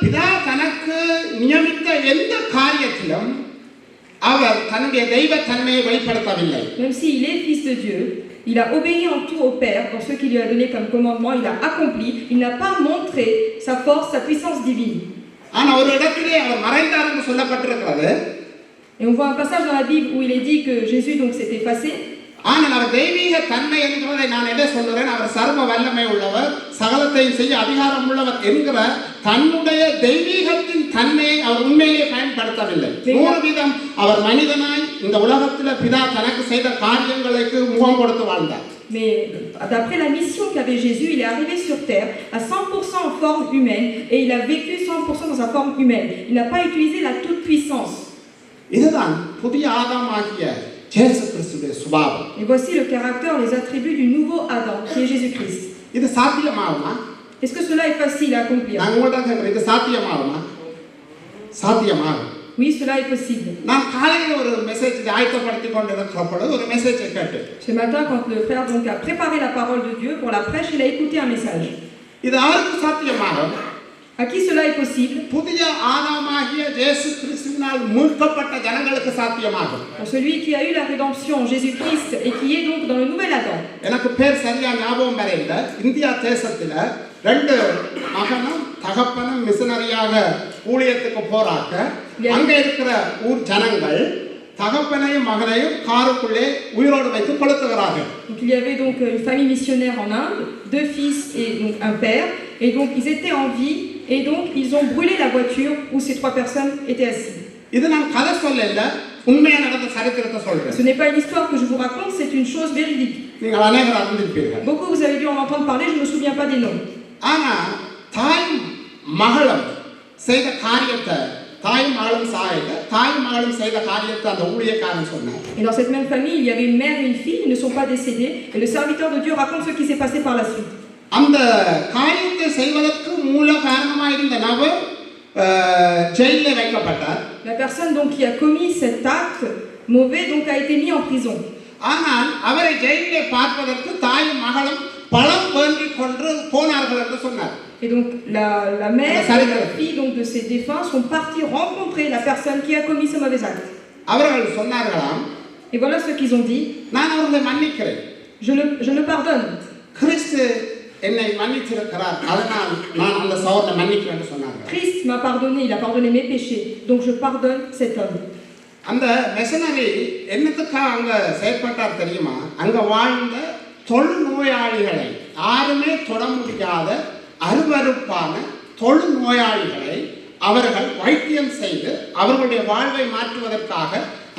பிதா தனக்கு நியமித்த எந்த காரியத்திலும் அவர் தன்னுடைய தெய்வ தன்மையை வெளிப்படுத்தவில்லை. Même s'il est fils de Dieu, il a obéi en tout au Père dans ce qu'il lui a donné comme commandement, il a accompli, il n'a pas montré sa force, sa puissance divine. ஆனா ஒரு இடத்திலே அவர் மறைந்தார் என்று சொல்லப்பட்டிருக்கிறது. Et on voit un passage dans la Bible où il est dit que Jésus donc s'est effacé. ஆனால் அவர் தெய்வீக தன்மை என்கிறதை நான் எதை சொல்லுறேன், அவர் சர்வ வல்லமை உள்ளவர், சகலத்தையும் செய்ய அதிகாரம் உள்ளவர் என்கிற தன்னுடைய தெய்வீகத்தின் தன்மையை அவர் உண்மையிலேயே பயன்படுத்தவில்லை. 100% அவர் மனிதனாய் இந்த உலகத்தில் பிதா தனக்கு செய்த காரியங்களுக்கு முகம் கொடுத்து வாழ்ந்தார். Mais d'après la mission qu'avait Jésus, il est arrivé sur terre à 100% en forme humaine et il a vécu 100% dans sa forme humaine. Il n'a pas utilisé la toute-puissance. இதுதான் புதிய ஆதாமாகிய இயேசு கிறிஸ்துவின் சுபாவம். Et voici le caractère, les attributs du nouveau Adam qui est Jésus-Christ. இது சாத்தியமாகுமா? Est-ce que cela est facile à accomplir? நான் உங்கள்ட்ட கேட்கிறேன், இது சாத்தியமாகுமா? சாத்தியமாகும். Oui, cela est possible. நான் காலையில் ஒரு மெசேஜ் ஆயத்தப்படுத்தி கொண்டிருக்கிற பொழுது ஒரு மெசேஜை கேட்டேன். Ce matin, quand le frère donc a préparé la parole de Dieu pour la prêche, il a écouté un message. இது யாருக்கு சாத்தியமாகும்? À qui cela est possible? புதிய ஆதாமாகிய இயேசு கிறிஸ்துவினால் மீட்கப்பட்ட ஜனங்களுக்கு சாத்தியமாகும். Pour celui qui a eu la rédemption en Jésus-Christ et qui est donc dans le nouvel Adam. எனக்கு பேர் சரியா ஞாபகம் வரையில இந்தியா தேசத்துல 2 மகனும் தகப்பனும் மிஷனரியாக ஊழியத்துக்கு போறாங்க. அங்க இருக்கிற ஊர் ஜனங்கள் தகப்பனையும் மகனையும் காருக்குள்ளே உயிரோடு வைத்து கொளுத்துகிறார்கள். Donc il y avait donc une famille missionnaire en Inde, 2 fils et donc un père, et donc ils étaient en vie et donc ils ont brûlé la voiture où ces 3 personnes étaient assises. இது நான் கதை சொல்லல, உண்மையா நடந்த சரித்திரத்தை சொல்றேன். Ce n'est pas une histoire que je vous raconte, c'est une chose véridique. நீங்கள் அநேகர் அறிந்திருப்பீர்கள். Beaucoup vous avez dû en entendre parler, je ne me souviens pas des noms. ஆனா தாயும் மகளும் செய்த காரியத்தை தாயும் மகளும் சாயல தாயும் மகளும் செய்த காரியத்தை அந்த ஊழியக்காரன் சொன்னார். Et dans cette même famille, il y avait une mère et une fille, ils ne sont pas décédés, et le serviteur de Dieu raconte ce qui s'est passé par la suite. அந்த காரியத்தை செய்வதற்கு மூல காரணமாக இருந்த நபர் ஜெயிலில் வைக்கப்பட்டார். La personne donc qui a commis cet acte mauvais donc a été mis en prison. ஆனால் அவரை ஜெயிலில் பார்ப்பதற்கு தாயும் மகளும் பழம் வேண்டி கொண்டு போனார்கள் என்று சொன்னார். Et donc la mère et la fille donc de ces défunts sont partis rencontrer la personne qui a commis ce mauvais acte. அவர்கள் சொன்னார்களாம், Et voilà ce qu'ils ont dit. நான் அவர்களை மன்னிக்கிறேன். Je le pardonne. கிறிஸ்து என்னை மன்னித்திருக்கிறார், அதனால் நான் அந்த சகோதரனை மன்னிக்கிறேன் என்று சொன்னார்கள். Christ m'a pardonné, il a pardonné mes péchés, donc je pardonne cet homme. அந்த மிஷனரி என்னத்துக்காக அங்க செயல்பட்டார் தெரியுமா? அங்க வாழ்ந்த தொழுநோயாளிகளை யாருமே தொட முடியாத அருவருப்பான தொழுநோயாளிகளை அவர்கள் வைத்தியம் செய்து அவர்களுடைய வாழ்வை மாற்றுவதற்காக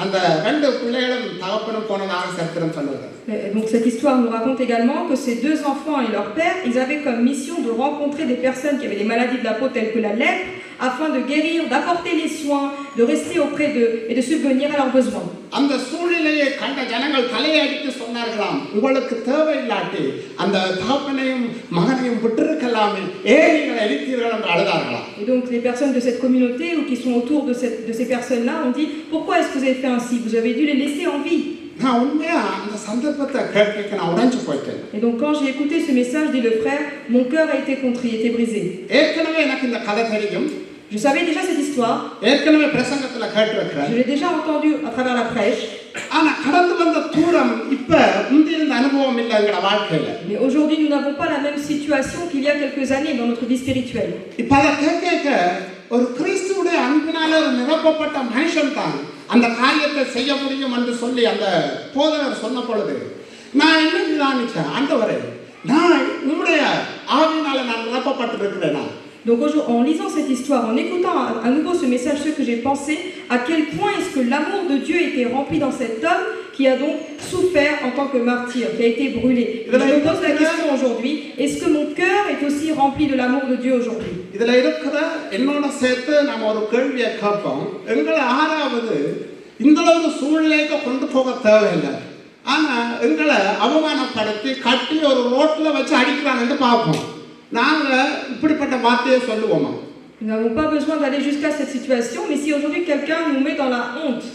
அந்த 2 பிள்ளைகளும் தகப்பனும் போனதாக சரித்திரம் சொல்லுகிறது. Donc cette histoire nous raconte également que ces 2 enfants et leur père, ils avaient comme mission de rencontrer des personnes qui avaient des maladies de la peau telles que la lèpre, afin de guérir, d'apporter les soins, de rester auprès d'eux et de subvenir à leurs besoins. அந்த சூழ்நிலையை கண்ட ஜனங்கள் தலையடித்து சொன்னார்களாம், உங்களுக்கு தேவையில்லாட்டி அந்த தகப்பனையும் மகனையும் விட்டிருக்கலாமே, ஏன் நீங்கள் எரித்தீர்கள் என்று அழுதார்களாம். Et donc les personnes de cette communauté ou qui sont autour de ces personnes-là ont dit, pourquoi est-ce que vous avez fait ainsi? Vous avez dû les laisser en vie. நான் உண்மையா அந்த சந்தர்ப்பத்தை கேட்க நான் உடைஞ்சு போயிட்டேன். Et donc quand j'ai écouté ce message, dit le frère, mon cœur a été contrit, été brisé. ஏற்கனவே எனக்கு இந்த கதை தெரியும். Je savais déjà cette histoire. ஏற்கனவே பிரசங்கத்துல கேட்டிருக்கிறேன். Je l'ai déjà entendu à travers la prêche. ஆனா கடந்து வந்த தூரம் இப்ப முந்தியிருந்த அனுபவம் இல்லை எங்கட வாழ்க்கையில. Mais aujourd'hui nous n'avons pas la même situation qu'il y a quelques années dans notre vie spirituelle. இப்ப அதை கேட்க ஒரு கிறிஸ்துவுடைய அன்பினால ஒரு நிரப்பப்பட்ட மனுஷன் தான் அந்த காரியத்தை செய்ய முடியும் என்று சொல்லி அந்த போதகர் சொன்ன பொழுது நான் என்ன நினைச்சேன், ஆண்டவரே நான் உம்முடைய ஆவியினால நான் நிரப்பப்பட்டிருக்கிறேனா? Donc en lisant cette histoire, en écoutant à nouveau ce message, ce que j'ai pensé, à quel point est-ce que l'amour de Dieu était rempli dans cet homme qui a donc souffert en tant que martyr, qui a été brûlé. Et je me pose la question aujourd'hui, est-ce que mon cœur est aussi rempli de l'amour de Dieu aujourd'hui? இதுல இருக்கிற என்னோட சேர்த்து நம்ம ஒரு கேள்வியை கேட்போம். எங்களை ஆறாவது இந்த அளவு சூழ்நிலைக்கு கொண்டு போக தேவையில்லை, ஆனா எங்களை அவமானப்படுத்தி கட்டி ஒரு ரோட்ல வச்சு அடிக்கிறாங்கன்னு பார்ப்போம். நாங்க இப்படிப்பட்ட வார்த்தையை சொல்லுவோமா? Nous n'avons pas besoin d'aller jusqu'à cette situation, mais si aujourd'hui quelqu'un nous met dans la honte,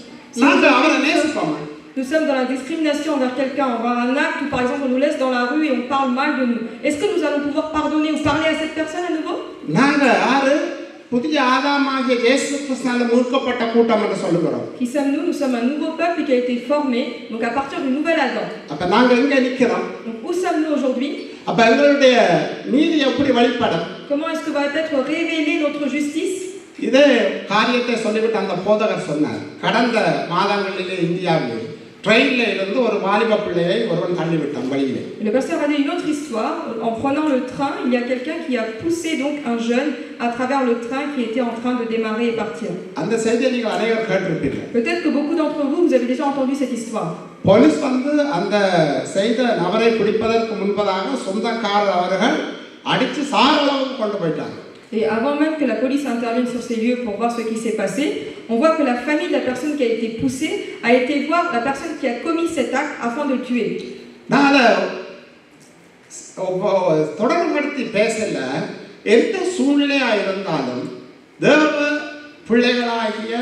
நாங்க அவரை நேசிப்போமா? nous sommes dans la discrimination envers quelqu'un, envers un acte où par exemple on nous laisse dans la rue et on parle mal de nous, est-ce que nous allons pouvoir pardonner ou parler à cette personne à nouveau? நாங்க யாரு? புதிய ஆதாமாகிய இயேசு கிறிஸ்துவால மீட்கப்பட்ட கூட்டம் என்று சொல்லுகிறோம். Qui sommes-nous? Nous sommes un nouveau peuple qui a été formé, donc à partir du nouvel Adam. அப்ப நாங்க எங்க நிக்கிறோம்? Donc où sommes-nous aujourd'hui? அப்ப எங்களுடைய நீதி எப்படி வெளிப்படும்? Comment est-ce que va être révélée notre justice? இதே காரியத்தை சொல்லிவிட்டு அந்த போதகர் சொன்னார், கடந்த மாதங்களிலே இந்தியாவில் ட்ரெயின்ல இருந்து ஒரு வாலிப பிள்ளையை ஒருவன் தள்ளிவிட்டான் வழியிலே. Le pasteur a dit une autre histoire. En prenant le train, il y a quelqu'un qui a poussé donc un jeune à travers le train qui était en train de démarrer et partir. அந்த செய்தியை நீங்கள் அனைவரும் கேட்டிருப்பீர்கள். Peut-être que beaucoup d'entre vous, vous avez déjà entendu cette histoire. Police வந்து அந்த செய்த நபரை பிடிப்பதற்கு முன்பதாக சொந்தக்காரர் அவர்கள் அடித்து சாரளவுக்கு கொண்டு போயிட்டாங்க. Et avant même que la police intervienne sur ces lieux pour voir ce qui s'est passé, on voit que la famille de la personne qui a été poussée a été voir la personne qui a commis cet acte afin de le tuer. நான் தொடர்படுத்தி பேசல, எந்த சூழ்நிலையா இருந்தாலும் தேவ பிள்ளைகளாகிய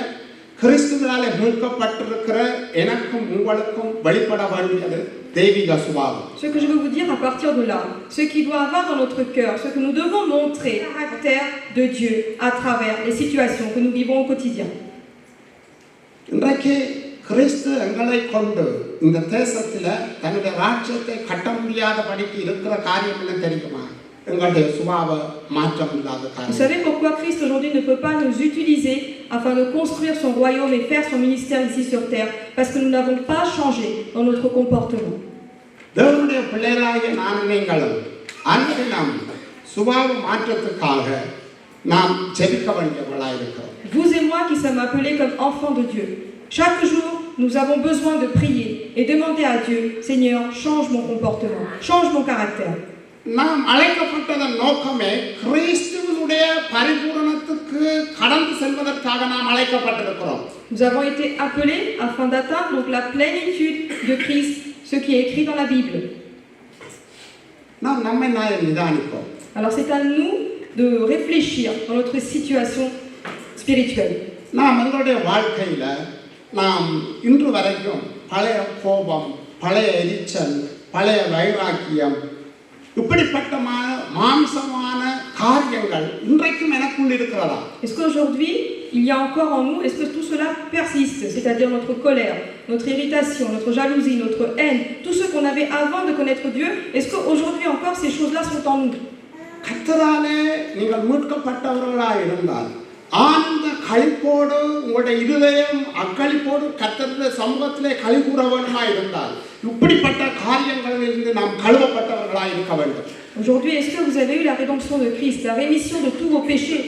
கிறிஸ்துவினாலே மீட்கப்பட்டிருக்கிற எனக்கும் உங்களுக்கும் வெளிப்பட வேண்டியது தெய்வீக சுபாவம். Ce que je veux vous dire à partir de là, ce qui doit avoir dans notre cœur, ce que nous devons montrer, le caractère de Dieu à travers les situations que nous vivons au quotidien. இன்றைக்கு கிறிஸ்து எங்களை கொண்டு இந்த தேசத்தில் தன்னுடைய ராஜ்யத்தை கட்ட முடியாதபடிக்கு இருக்கிற காரியம் என்ன தெரியுமா? எங்களுடைய சுபாவ மாற்றம் இல்லாத Vous காரியம். savez pourquoi Christ aujourd'hui ne peut pas nous utiliser afin de construire son royaume et faire son ministère ici sur terre? Parce que nous n'avons pas changé dans notre comportement. தேவனுடைய பிள்ளைகளாகிய நான் நீங்களும் அன்பினம் சுபாவ மாற்றத்துக்காக நாம் ஜெபிக்க வேண்டியவர்களாக இருக்கிறோம். Vous et moi qui sommes appelés comme enfants de Dieu, chaque jour nous avons besoin de prier et demander à Dieu, Seigneur, change mon comportement, change mon caractère. நாம் அழைக்கப்பட்டதன் நோக்கமே கிறிஸ்துவினுடைய பரிபூரணத்துக்கு கடந்து செல்வதற்காக நாம் அழைக்கப்பட்டிருக்கிறோம். Nous avons été appelés afin d'atteindre donc la plénitude de Christ, ce qui est écrit dans la Bible. நாம் நம்மை நிதானிப்போம். Alors c'est à nous de réfléchir dans notre situation spirituelle. நாம் எங்களுடைய வாழ்க்கையில நாம் இன்று வரைக்கும் பழைய கோபம், பழைய எரிச்சல், பழைய வைராக்கியம், இப்படிப்பட்ட மாம்சமான காரியங்கள் இன்றைக்கும் எனக்குள் இருக்கிறதா? Est-ce qu'aujourd'hui il y a encore en nous, est-ce que tout cela persiste, c'est-à-dire notre colère, notre irritation, notre jalousie, notre haine, tout ce qu'on avait avant de connaître Dieu, est-ce qu'aujourd'hui encore ces choses-là sont en nous? கர்த்தராலே நீங்கள் மீட்கப்பட்டவர்களாக இருந்தால் ஆனந்த களிப்போடு உங்களுடைய இருதயம் அக்களிப்போடு கர்த்தருடைய சமூகத்திலே களி கூற வேண்டுமாய் இருந்தால் இப்படிப்பட்ட காரியங்களிலிருந்து நாம் கழுவப்பட்டவர்களாக இருக்க வேண்டும். Aujourd'hui, est-ce que vous avez eu la rédemption de Christ, la rémission de tous vos péchés?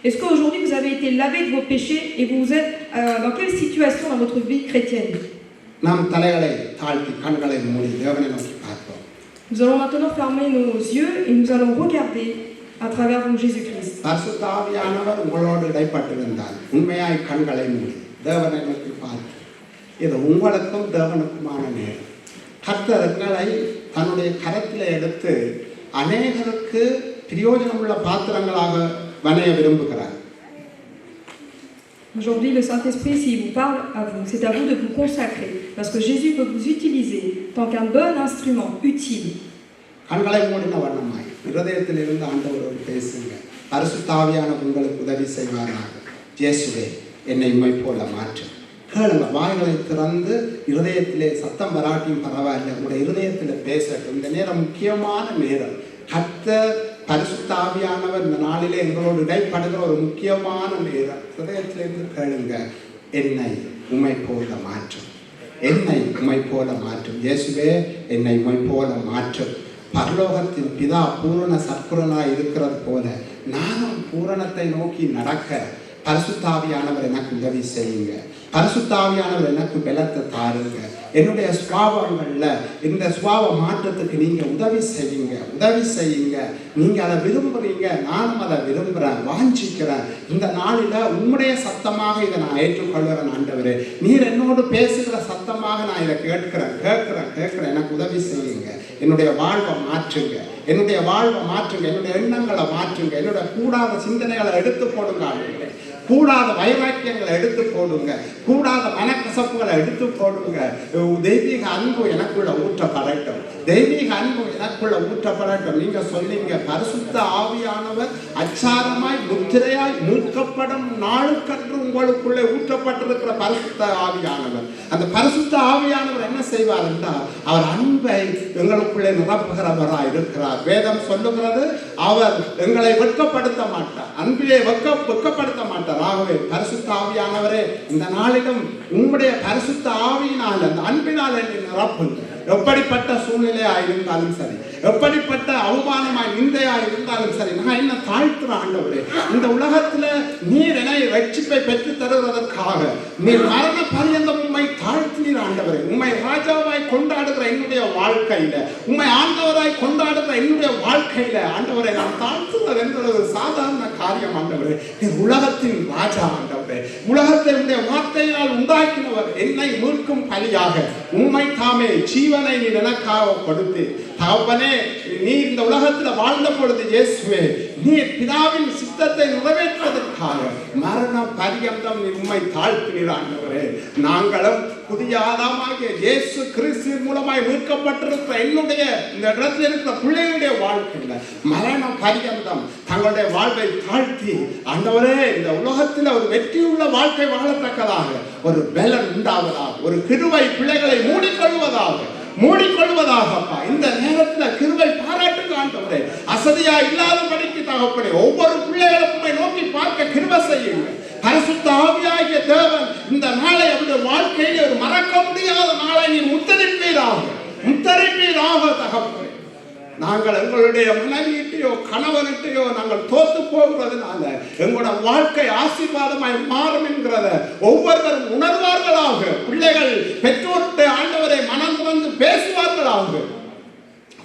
Est-ce qu'aujourd'hui vous avez été lavé de vos péchés et vous êtes dans quelle situation dans votre vie chrétienne? நாம் தலைகளை தாழ்த்தி கண்களை மூடி தேவனை நோக்கி பார்ப்போம். Nous allons maintenant fermer nos yeux et nous allons regarder à travers vous Jésus-Christ. பரிசுத்த ஆவியானவர் உங்களோடு இடைப்பட்டிருந்தால் உண்மையாய் கண்களை மூடி தேவனை நோக்கி பார்ப்போம். இது உங்களுக்கும் தேவனுக்குமான நேரம். கர்த்தர் எங்களை தன்னுடைய கரத்தில் எடுத்து அநேகருக்கு பிரயோஜனமுள்ள பாத்திரங்களாக வணைய விரும்புகிறார். Aujourd'hui, le Saint-Esprit, s'il vous parle à vous, c'est à vous de vous consacrer, parce que Jésus peut vous utiliser tant qu'un bon instrument utile. கண்களை மூடின வண்ணமாய் இருதயத்தில் இருந்து ஆண்டவரோடு பேசுங்க. பரிசுத்த ஆவியானவர் உங்களுக்கு உதவி செய்வாராக. இயேசுவே, என்னை உம்மை போல மாற்று. கேளுங்க, வாய்களை திறந்து இருதயத்திலே சத்தம் வராட்டியும் பரவாயில்லை, உங்களுடைய இருதயத்தில் பேசட்டும். இந்த நேரம் முக்கியமான நேரம். கர்த்தர் பரிசுத்த ஆவியானவர் இந்த நாளிலே எங்களோடு இடைப்படுகிற ஒரு முக்கியமான நேரம். இருதயத்திலிருந்து கேளுங்க, என்னை உம்மை போல மாற்றும், என்னை உம்மை போல மாற்றும். இயேசுவே, என்னை உம்மை போல மாற்றும். பரலோகத்தின் பிதா பூரண சற்குணனாய் இருக்கிறது போல நானும் பூரணத்தை நோக்கி நடக்க பரிசுத்த ஆவியானவர் எனக்கு உதவி செய்யுங்க. பரிசுத்த ஆவியானவர் எனக்கு பலத்தை தாருங்க. என்னுடைய சுபாவங்கள்ல இந்த சுபாவ மாற்றத்துக்கு நீங்க உதவி செய்யுங்க, உதவி செய்யுங்க. நீங்க அதை விரும்புறீங்க, நானும் அதை விரும்புறேன், வாஞ்சிக்கிறேன். இந்த நாளில உம்முடைய சத்தமாக இதை நான் ஏற்றுக்கொள்கிறேன். ஆண்டவரே, நீர் என்னோடு பேசுகிற சத்தமாக நான் இதை கேட்கிறேன். எனக்கு உதவி செய்யுங்க. என்னுடைய வாழ்வை மாற்றுங்க, என்னுடைய வாழ்வை மாற்றுங்க, என்னுடைய எண்ணங்களை மாற்றுங்க, என்னுடைய கூடாத சிந்தனைகளை எடுத்து போடுங்க. ஆண்டவரே, கூடாத வைராக்கியங்களை எடுத்து போடுங்க, கூடாத மனக்கசப்புகளை எடுத்து போடுங்க. தெய்வீக அன்பு எனக்குள்ள ஊற்றப்படட்டும், தெய்வீக அன்பு எனக்குள்ள ஊற்றப்படட்டும். நீங்க சொன்னீங்க, பரிசுத்த ஆவியானவர் அச்சாரமாய் முத்திரையாய் மீட்கப்படும் நாளுக்கன்று உங்களுக்குள்ளே ஊற்றப்பட்டிருக்கிற பரிசுத்த ஆவியானவர். அந்த பரிசுத்த ஆவியானவர் என்ன செய்வார் என்றால், அவர் அன்பை எங்களுக்குள்ளே நிரப்புகிறவராய் இருக்கிறார். வேதம் சொல்லுகிறது, அவர் எங்களை வெட்கப்படுத்த மாட்டார், அன்பிலே வெட்கப்படுத்த மாட்டார். ஆகவே பரிசுத்த ஆவியானவரே, இந்த நாளிலும் உம்முடைய பரிசுத்த ஆவியினால் அந்த அன்பினால் என்னை நிரப்புங்க. எப்படிப்பட்ட சூழ்நிலையா இருந்தாலும் சரி, எப்படிப்பட்ட அவமானமாய் நிந்தையா இருந்தாலும் சரி, நான் என்ன தாழ்த்துற ஆண்டவரே, இந்த உலகத்துல நீர் என்னை ரட்சிப்பை பெற்று தருவதற்காக நீர் மரண பரியந்தம் உம்மை தாழ்த்தினீர் ஆண்டவரே. உம்மை ராஜாவாய் கொண்டாடுகிற என்னுடைய வாழ்க்கையில, உம்மை ஆண்டவராய் கொண்டாடுகிற என்னுடைய வாழ்க்கையில ஆண்டவரை நான் தாழ்த்துவது என்பது ஒரு சாதாரண காரியம் ஆண்டவரே. நீர் உலகத்தின் ராஜா ஆண்டவரே, உலகத்தை உடைய வார்த்தையினால் உண்டாக்கினவர். என்னை மீட்கும் பலியாக உம்மை தாமே ஜீவ ஜீவனை நீ எனக்காக கொடுத்து தகப்பனே நீ இந்த உலகத்தில் வாழ்ந்த பொழுது இயேசுவே நீ பிதாவின் சித்தத்தை நிறைவேற்றுவதற்காக மரண பரியந்தம் நீ உம்மை தாழ்த்தினீர் ஆண்டவரே. நாங்களும் புதிய ஆதாமாகிய இயேசு கிறிஸ்து மூலமாய் மீட்கப்பட்டிருக்கிற என்னுடைய இந்த இடத்துல இருக்கிற பிள்ளைகளுடைய வாழ்க்கையில மரண பரியந்தம் தங்களுடைய வாழ்வை தாழ்த்தி ஆண்டவரே இந்த உலகத்தில் ஒரு வெற்றியுள்ள வாழ்க்கை வாழத்தக்கதாக ஒரு பலன் உண்டாவதாக, ஒரு கிருபை பிள்ளைகளை மூடிக்கொள்வதாகப்பா இந்த நேரத்தில் கிருபை பாராட்டுங்க ஆண்டவரே. அசதியா இல்லாதபடிக்கு தகப்பனே ஒவ்வொரு பிள்ளைகளுக்குமே நோக்கி பார்க்க கிருபை செய்யுங்க. பரிசுத்த ஆவியாகிய தேவன் இந்த நாளை அவருடைய வாழ்க்கையிலே ஒரு மறக்க முடியாத நாளை நீ முத்தரிப்பீராக தகப்பனே. நாங்கள் எங்களுடைய மனைவியிட்டையோ கணவனிட்டையோ நாங்கள் தோத்து போகிறதுனால எங்களோட வாழ்க்கை ஆசீர்வாதமாய் மாறும் என்கிறத ஒவ்வொருவரும் உணர்வார்களாக. பிள்ளைகள் பெற்றோர்கிட்ட ஆண்டவரை மனம் திறந்து பேசுவார்களாக.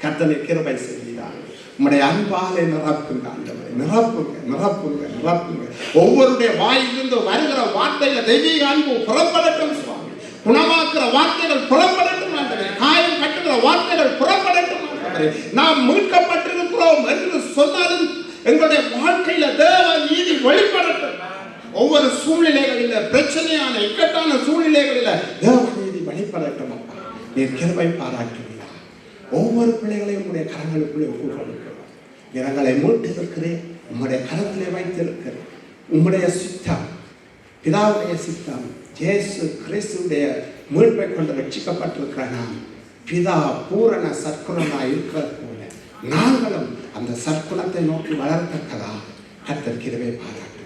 கர்த்தனை கிருபை செய்கிறார். உம்முடைய அன்பாலே நிரப்புங்க ஆண்டவரை, நிரப்புங்க. ஒவ்வொருடைய வாயிலிருந்து வருகிற வார்த்தையில தெய்வீக அன்பு புறப்படட்டும் சுவாமி. குணமாக்குற வார்த்தைகள் புறப்படட்டும் ஆண்டவரே. காயம் கட்டுகிற வார்த்தைகள் புறப்படட்டும் ஆண்டவரே. நாம் மீட்கப்பட்டிருக்கிறோம் என்று சொன்னாலும் எங்களுடைய வாழ்க்கையில தேவ நீதி வெளிப்படட்டும். ஒவ்வொரு சூழ்நிலைகளில பிரச்சனையான இக்கட்டான சூழ்நிலைகளில தேவ நீதி வெளிப்படட்டும். அப்பா நீர் கிருபை பாராட்டுவீரா. ஒவ்வொரு பிள்ளைகளையும் உங்களுடைய கரங்களுக்குள்ளே ஒப்புக்கொடுக்கிறோம். இரங்களை மீட்டிருக்கிறேன், உம்முடைய கரத்திலே வைத்திருக்கிறேன். உம்முடைய சித்தம், பிதாவுடைய சித்தம், இயேசு கிறிஸ்துடைய மீட்பை கொண்டு ரட்சிக்கப்பட்டிருக்கிற நாம் பிதா பூரண சற்குணமாய் இருக்கிறது போல நாங்களும் அந்த சற்குணத்தை நோக்கி வளரத்தக்கதா கர்த்தர் கிருபை பாராட்டு.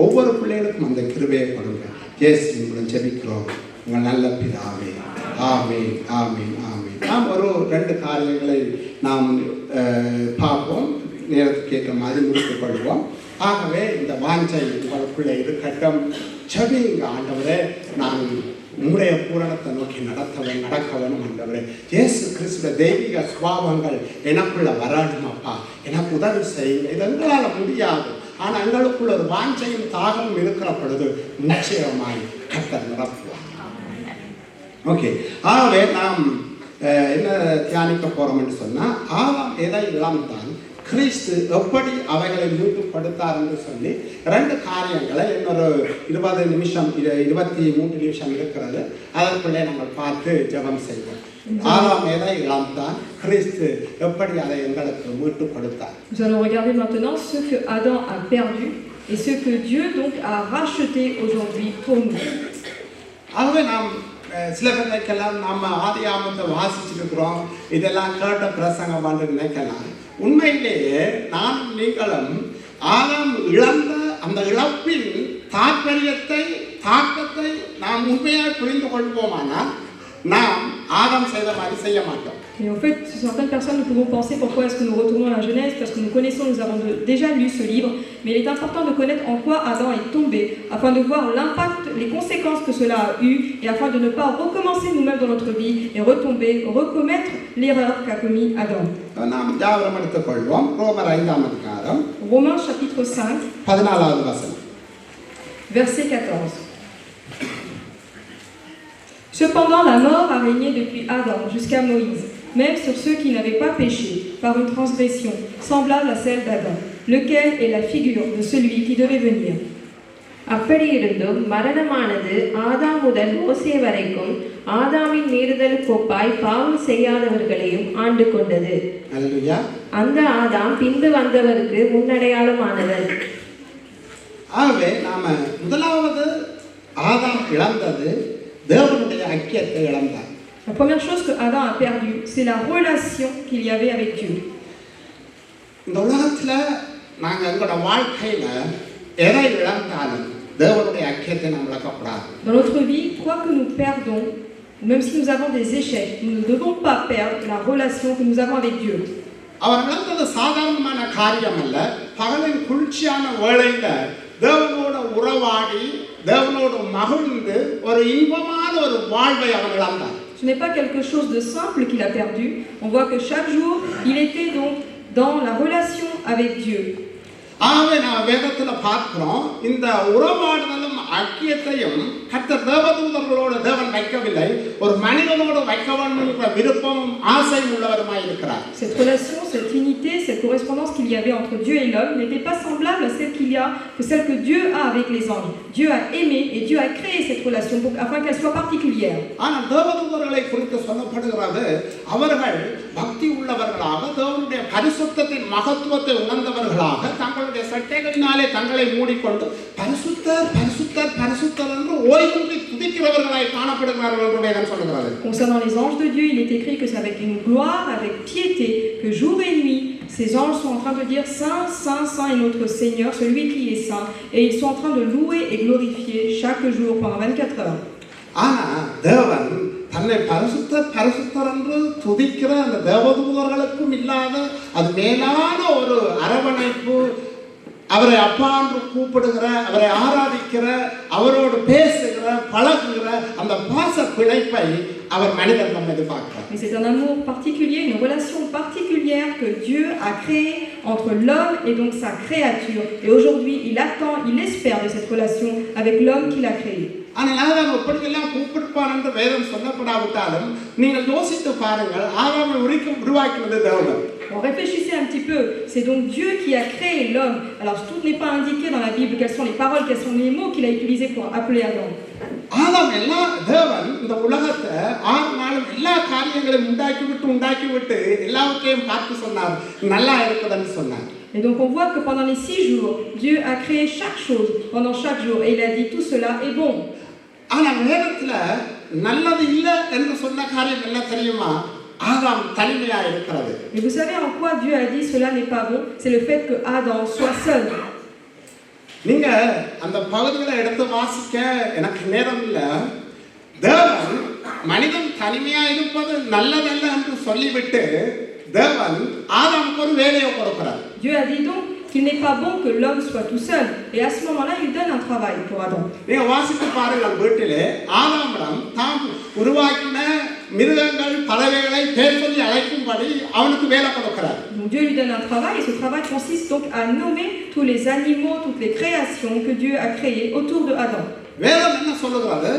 ஒவ்வொரு பிள்ளைகளுக்கும் அந்த கிருபையை கொடுங்க. இயேசு மூலம் ஜெபிக்கிறோம் உங்கள் நல்ல பிதாவே. ஆமென், ஆமென், ஆமென். நாம் ஒரு 2 காரியங்களை நாம் பார்ப்போம். நேரத்துக்கு ஏற்ற மாதிரி முடித்துக் கொள்வோம். ஆகவே இந்த வாஞ்சை உங்களுக்குள்ளே இருக்கட்டும். ஜெபிங்க ஆண்டவரே, நான் உம்முடைய பூரணத்தை நோக்கி நடக்க வேணும் ஆண்டவரே. இயேசு கிறிஸ்துவ தெய்வீக சுபாவங்கள் எனக்குள்ள வரணும் அப்பா. எனக்கு உதவி செய்யுங்க. இது எங்களால் முடியாது, ஆனால் எங்களுக்குள்ள ஒரு வாஞ்சையும் தாகமும் இருக்கிற பொழுது நிச்சயமாய் கர்த்தர் நிரப்புவார். ஓகே, ஆகவே நாம் என்ன தியானிக்க போறோம் என்று சொன்னா, ஆதாம் எதை இழந்தான், கிறிஸ்து எப்படி அவைகளை மீட்டுப்படுத்தார் என்று சொல்லி 2 காரியங்களை இன்னொரு 20 நிமிஷம் 23 நிமிஷம் இருக்கிறது. அதற்குள்ளே நாங்கள் பார்த்து ஜெபம் செய்வோம். ஆதாம் எதை இழந்தான், கிறிஸ்து எப்படி அதை எங்களுக்கு மீட்டுப்படுத்தார். Nous allons regarder maintenant ce que Adam a perdu et ce que Dieu donc a racheté aujourd'hui pour nous. ஆகவே நாம் சில பேர் நினைக்கலாம் நம்ம ஆதியாகமத்தை வாசிச்சிருக்கிறோம், இதெல்லாம் கேட்ட பிரசங்கம் வந்து நினைக்கலாம். உண்மையிலேயே நான் நீங்களும் ஆதாம் இழந்த அந்த இழப்பின் தாற்பயத்தை தாக்கத்தை நாம் உண்மையாக புரிந்து கொள்வோமானால் நாம் ஆதாம் செய்த மாதிரி செய்ய மாட்டோம். Et en fait, certaines personnes nous pouvons penser pourquoi est-ce que nous retournons à la Genèse, parce que nous connaissons, nous avons déjà lu ce livre, mais il est important de connaître en quoi Adam est tombé, afin de voir l'impact, les conséquences que cela a eu, et afin de ne pas recommencer nous-mêmes dans notre vie et retomber, recommettre l'erreur qu'a commis Adam. நாம் ஜாவரம் எடுத்துக் கொள்வோம். ரோமர் 5ஆம் அதிகாரம் Romains chapitre 5, 14வது வசனம். verset 14. Cependant, la mort a régné depuis Adam jusqu'à Moïse, même sur ceux qui n'avaient pas péché, par une transgression semblable à celle d'Adam, lequel est la figure de celui qui devait venir. அப்படியிருந்தும் மரணமானது ஆதாம் முதல் மோசே வரைக்கும் ஆதாமின் மீறுதலுக்கொப்பாய் பாவம் செய்யாதவர்களையும் ஆண்டு கொண்டது. அல்லேலூயா. அந்த ஆதாம் பின்பு வந்தவருக்கு முன்னடையாளமானவர். ஆகவே நாம முதலாவது ஆதாம் இழந்தது தேவனுடைய ஐக்கியத்தை இழந்தார். La première chose que Adam a perdue, c'est la relation qu'il y avait avec Dieu. இந்த உலகத்துல நாங்க எங்களோட வாழ்க்கையில எதை இழந்தாலும் தேவனுடைய ஐக்கியத்தை நாம் இழக்கக்கூடாது. Dans notre vie, quoi que nous perdons, même si nous avons des échecs, nous ne devons pas perdre la relation que nous avons avec Dieu. அவர் இழந்தது சாதாரணமான காரியம் அல்ல. பகலின் குளிர்ச்சியான வேளையில தேவனோட உறவாடி தேவனோடு மகிழ்ந்து ஒரு இன்பமான ஒரு வாழ்வை அவர் இழந்தார். Ce n'est pas quelque chose de simple qu'il a perdu. On voit que chaque jour, il était donc dans la relation avec Dieu. ஆகவே நான் வேதத்தில் பார்க்கிறோம் இந்த உறவாடுதலும் ஐக்கியத்தையும் கர்த்தர் தேவதூதர்களோடு தேவன் வைக்கவில்லை, ஒரு மனிதனோடு வைக்க வேண்டும் என்ற விருப்பமும் ஆசையும் உள்ளவருமாய் இருக்கிறார். Cette relation, cette unité, cette correspondance qu'il y avait entre Dieu et l'homme n'était pas semblable à celle que Dieu a avec les anges. Dieu a aimé et Dieu a créé cette relation afin qu'elle soit particulière. ஆனால் தேவதூதர்களை குறித்து சொல்லப்படுகிறது, அவர்கள் பக்தி உள்ளவர்களாக தேவனுடைய பரிசுத்தத்தின் மகத்துவத்தை உணர்ந்தவர்களாக தங்களுடைய சட்டைகளினாலே தங்களை மூடிக்கொண்டு பரிசுத்தர் பரிசுத்தர் பரிசுத்தர் என்று ஓய்வின்றி துதிக்கிறவர்களாய் காணப்படுகிறார்கள் என்று வேதம் சொல்கிறது. Concernant les anges de Dieu, il est écrit que c'est avec une gloire, avec piété, que jour et nuit, ces anges sont en train de dire Saint, Saint, Saint est notre Seigneur, celui qui est saint, et ils sont en train de louer et glorifier chaque jour pendant 24 heures. ஆனால் தேவன் தன்னை பரிசுத்தர் பரிசுத்தர் என்று துதிக்கிற அந்த தேவதூதர்களுக்கும் இல்லாத அது மேலான ஒரு அரவணைப்பு, அவரை அப்பா என்று கூப்பிடுகிற, அவரை ஆராதிக்கிற, அவரோடு பேசுகிற, பழகுகிற அந்த பாச பிணைப்பை அவர் மனிதன் நம்ம எதிர்பார்க்கிறார். Mais c'est un amour particulier, une relation particulière que Dieu a créée entre l'homme et donc sa créature. Et aujourd'hui, il attend, il espère de cette relation avec l'homme qu'il a créé. ஆனால் ஆதாம் எப்படியெல்லாம் கூப்பிடுப்பார் என்று வேதம் சொல்லப்படாவிட்டாலும் நீங்கள் யோசித்து பாருங்கள், ஆதாமை உருவாக்கினது தேவன். On réfléchissez un petit peu, c'est donc Dieu qui a créé l'homme. Alors tout n'est pas indiqué dans la Bible, quelles sont les paroles, quels sont les mots qu'il a utilisés pour appeler Adam. ஆதாம் எல்லா தேவன் இந்த உலகத்தை 6 நாளும் எல்லா காரியங்களையும் உண்டாக்கி விட்டு எல்லாவற்றையும் பார்த்து சொன்னார், நல்லா இருக்குதுன்னு சொன்னார். Et donc on voit que pendant les 6 jours, Dieu a créé chaque chose pendant chaque jour et il a dit tout cela est bon. ஆனால் வேதத்துல நல்லது இல்லை என்று சொன்ன காரியம் என்ன தெரியுமா? ஆதாம் தனிமையா இருக்கிறது. Et vous savez en quoi Dieu a dit cela n'est pas bon? C'est le fait que Adam soit seul. நீங்க அந்த பகுதிகளை எடுத்து வாசிக்க எனக்கு நேரம் இல்லை. தேவன் மனிதன் தனிமையா இருப்பது நல்லதல்ல என்று சொல்லிவிட்டு தேவன் ஆதாமுக்கு ஒரு வேலையை கொடுக்கிறார். Dieu a dit donc qu'il n'est pas bon que l'homme soit tout seul. Et à ce moment-là, il donne un travail pour Adam. நீங்க வாசித்து பாருங்கள், வீட்டிலே ஆதாமிடம் தாம் உருவாக்கின மிருகங்கள் பறவைகளை பேர் சொல்லி அழைக்கும்படி அவனுக்கு வேலை கொடுக்கிறார். Donc Dieu lui donne un travail et ce travail consiste donc à nommer tous les animaux, toutes les créations que Dieu a créées autour de Adam. வேதம் என்ன சொல்லுகிறது?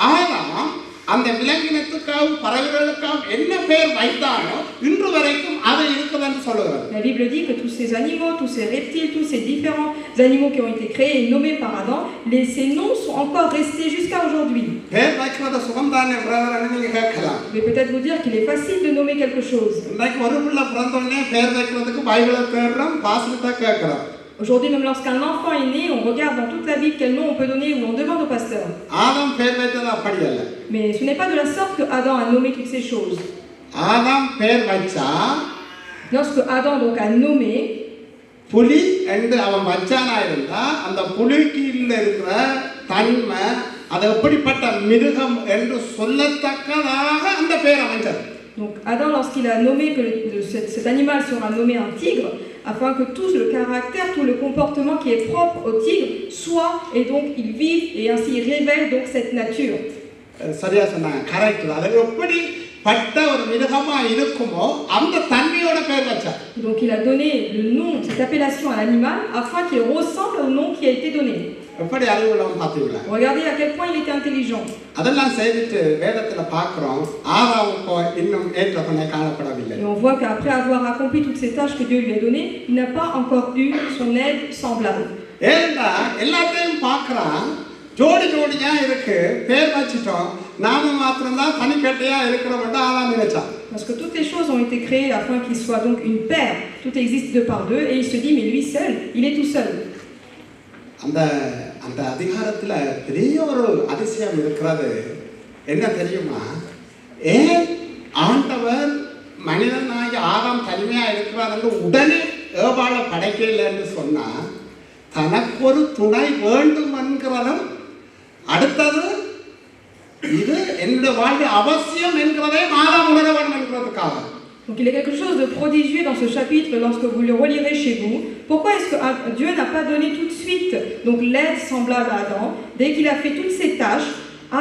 ஆதாம் அந்த விலங்கினத்துக்காகவும் பறவைகளுக்காகவும் என்ன பெயர் வைத்தானோ இன்று வரைக்கும் அது இருக்குதுன்னு சொல்லுகிறது. La Bible dit que tous ces animaux, tous ces reptiles, tous ces différents animaux qui ont été créés et nommés par Adam, ces noms sont encore restés jusqu'à aujourd'hui. பெயர் வைக்கிறது சுகம்தானே பிரதர் நீங்க கேட்கலாம். Je vais peut-être vous dire qu'il est facile de nommer quelque chose. இன்னைக்கு ஒரு பிள்ளை பிறந்தோடனே பெயர் வைக்கிறதுக்கு பைபிளை தேடுறோம், பாஸ்டர்ட்ட கேட்கிறோம். Aujourd'hui, même lorsqu'un enfant est né, on regarde dans toute la Bible quel nom on peut donner ou on demande au pasteur. ஆதாம் பெயர் வைத்தது அப்படி அல்ல. Mais ce n'est pas de la sorte que Adam a nommé toutes ces choses. ஆதாம் பெயர் வச்சா Lorsque Adam donc a nommé, புலி என்று அவன் வச்சானா இருந்தா அந்த புலிக்கு இருக்கிற தன்மை அது எப்படிப்பட்ட மிருகம் என்று சொல்லத்தக்கதாக அந்த பெயர் அமைச்சது. donc Adam lorsqu'il a nommé que cet animal sera nommé un tigre, afin que tout le caractère, tout le comportement qui est propre au tigre soit, et donc il vive et ainsi il révèle donc cette nature. சரியா சொன்னாங்க, correct. அது எப்படி பட்ட ஒரு மிருகமா இருக்குமோ அந்த தன்மையோட பெயர் வச்சார். Donc il a donné le nom, cette appellation à l'animal afin qu'il ressemble au nom qui a été donné. எப்படி அறிவுள்ளவன் பார்த்தீங்களா? Regardez à quel point il était intelligent. அதெல்லாம் செய்துட்டு வேதத்துல பார்க்கிறோம் ஆதாமுக்கு இன்னும் ஏற்ற துணை காணப்படவில்லை. Et on voit qu'après avoir accompli toutes ces tâches que Dieu lui a données, il n'a pas encore eu son aide semblable. ஏன்னா எல்லாத்தையும் பார்க்கறான், ஜோடி ஜோடியா இருக்கு, பேர் வச்சிட்டோம், நாம மாத்திரம் தான் தனிக்கட்டையா இருக்கிறவங்க ஆதாம் நினைச்சான். Parce que toutes les choses ont été créées afin qu'il soit donc une paire. Tout existe deux par deux et il se dit mais lui seul, il est tout seul. அந்த அந்த அதிகாரத்துல பெரிய ஒரு அதிசயம் இருக்கிறது. என்ன தெரியுமா? ஏன் ஆண்டவர் மனிதனாகி ஆதாம் தனிமையா இருக்கிறார் என்று உடனே ஏவாள படைக்கலைன்னு சொன்னா, தனக்கு ஒரு துணை வேண்டும் என்கிறதும் அடுத்தது இது என்னுடைய வாழ்க்கை அவசியம் என்கிறதே ஆதாம் உணர வேண்டும் என்கிறதுக்காக. Donc il y a quelque chose de prodigieux dans ce chapitre lorsque vous le relirez chez vous. Pourquoi est-ce que Dieu n'a pas donné tout de suite donc l'aide semblable à Adam? Dès qu'il a fait toutes ces tâches,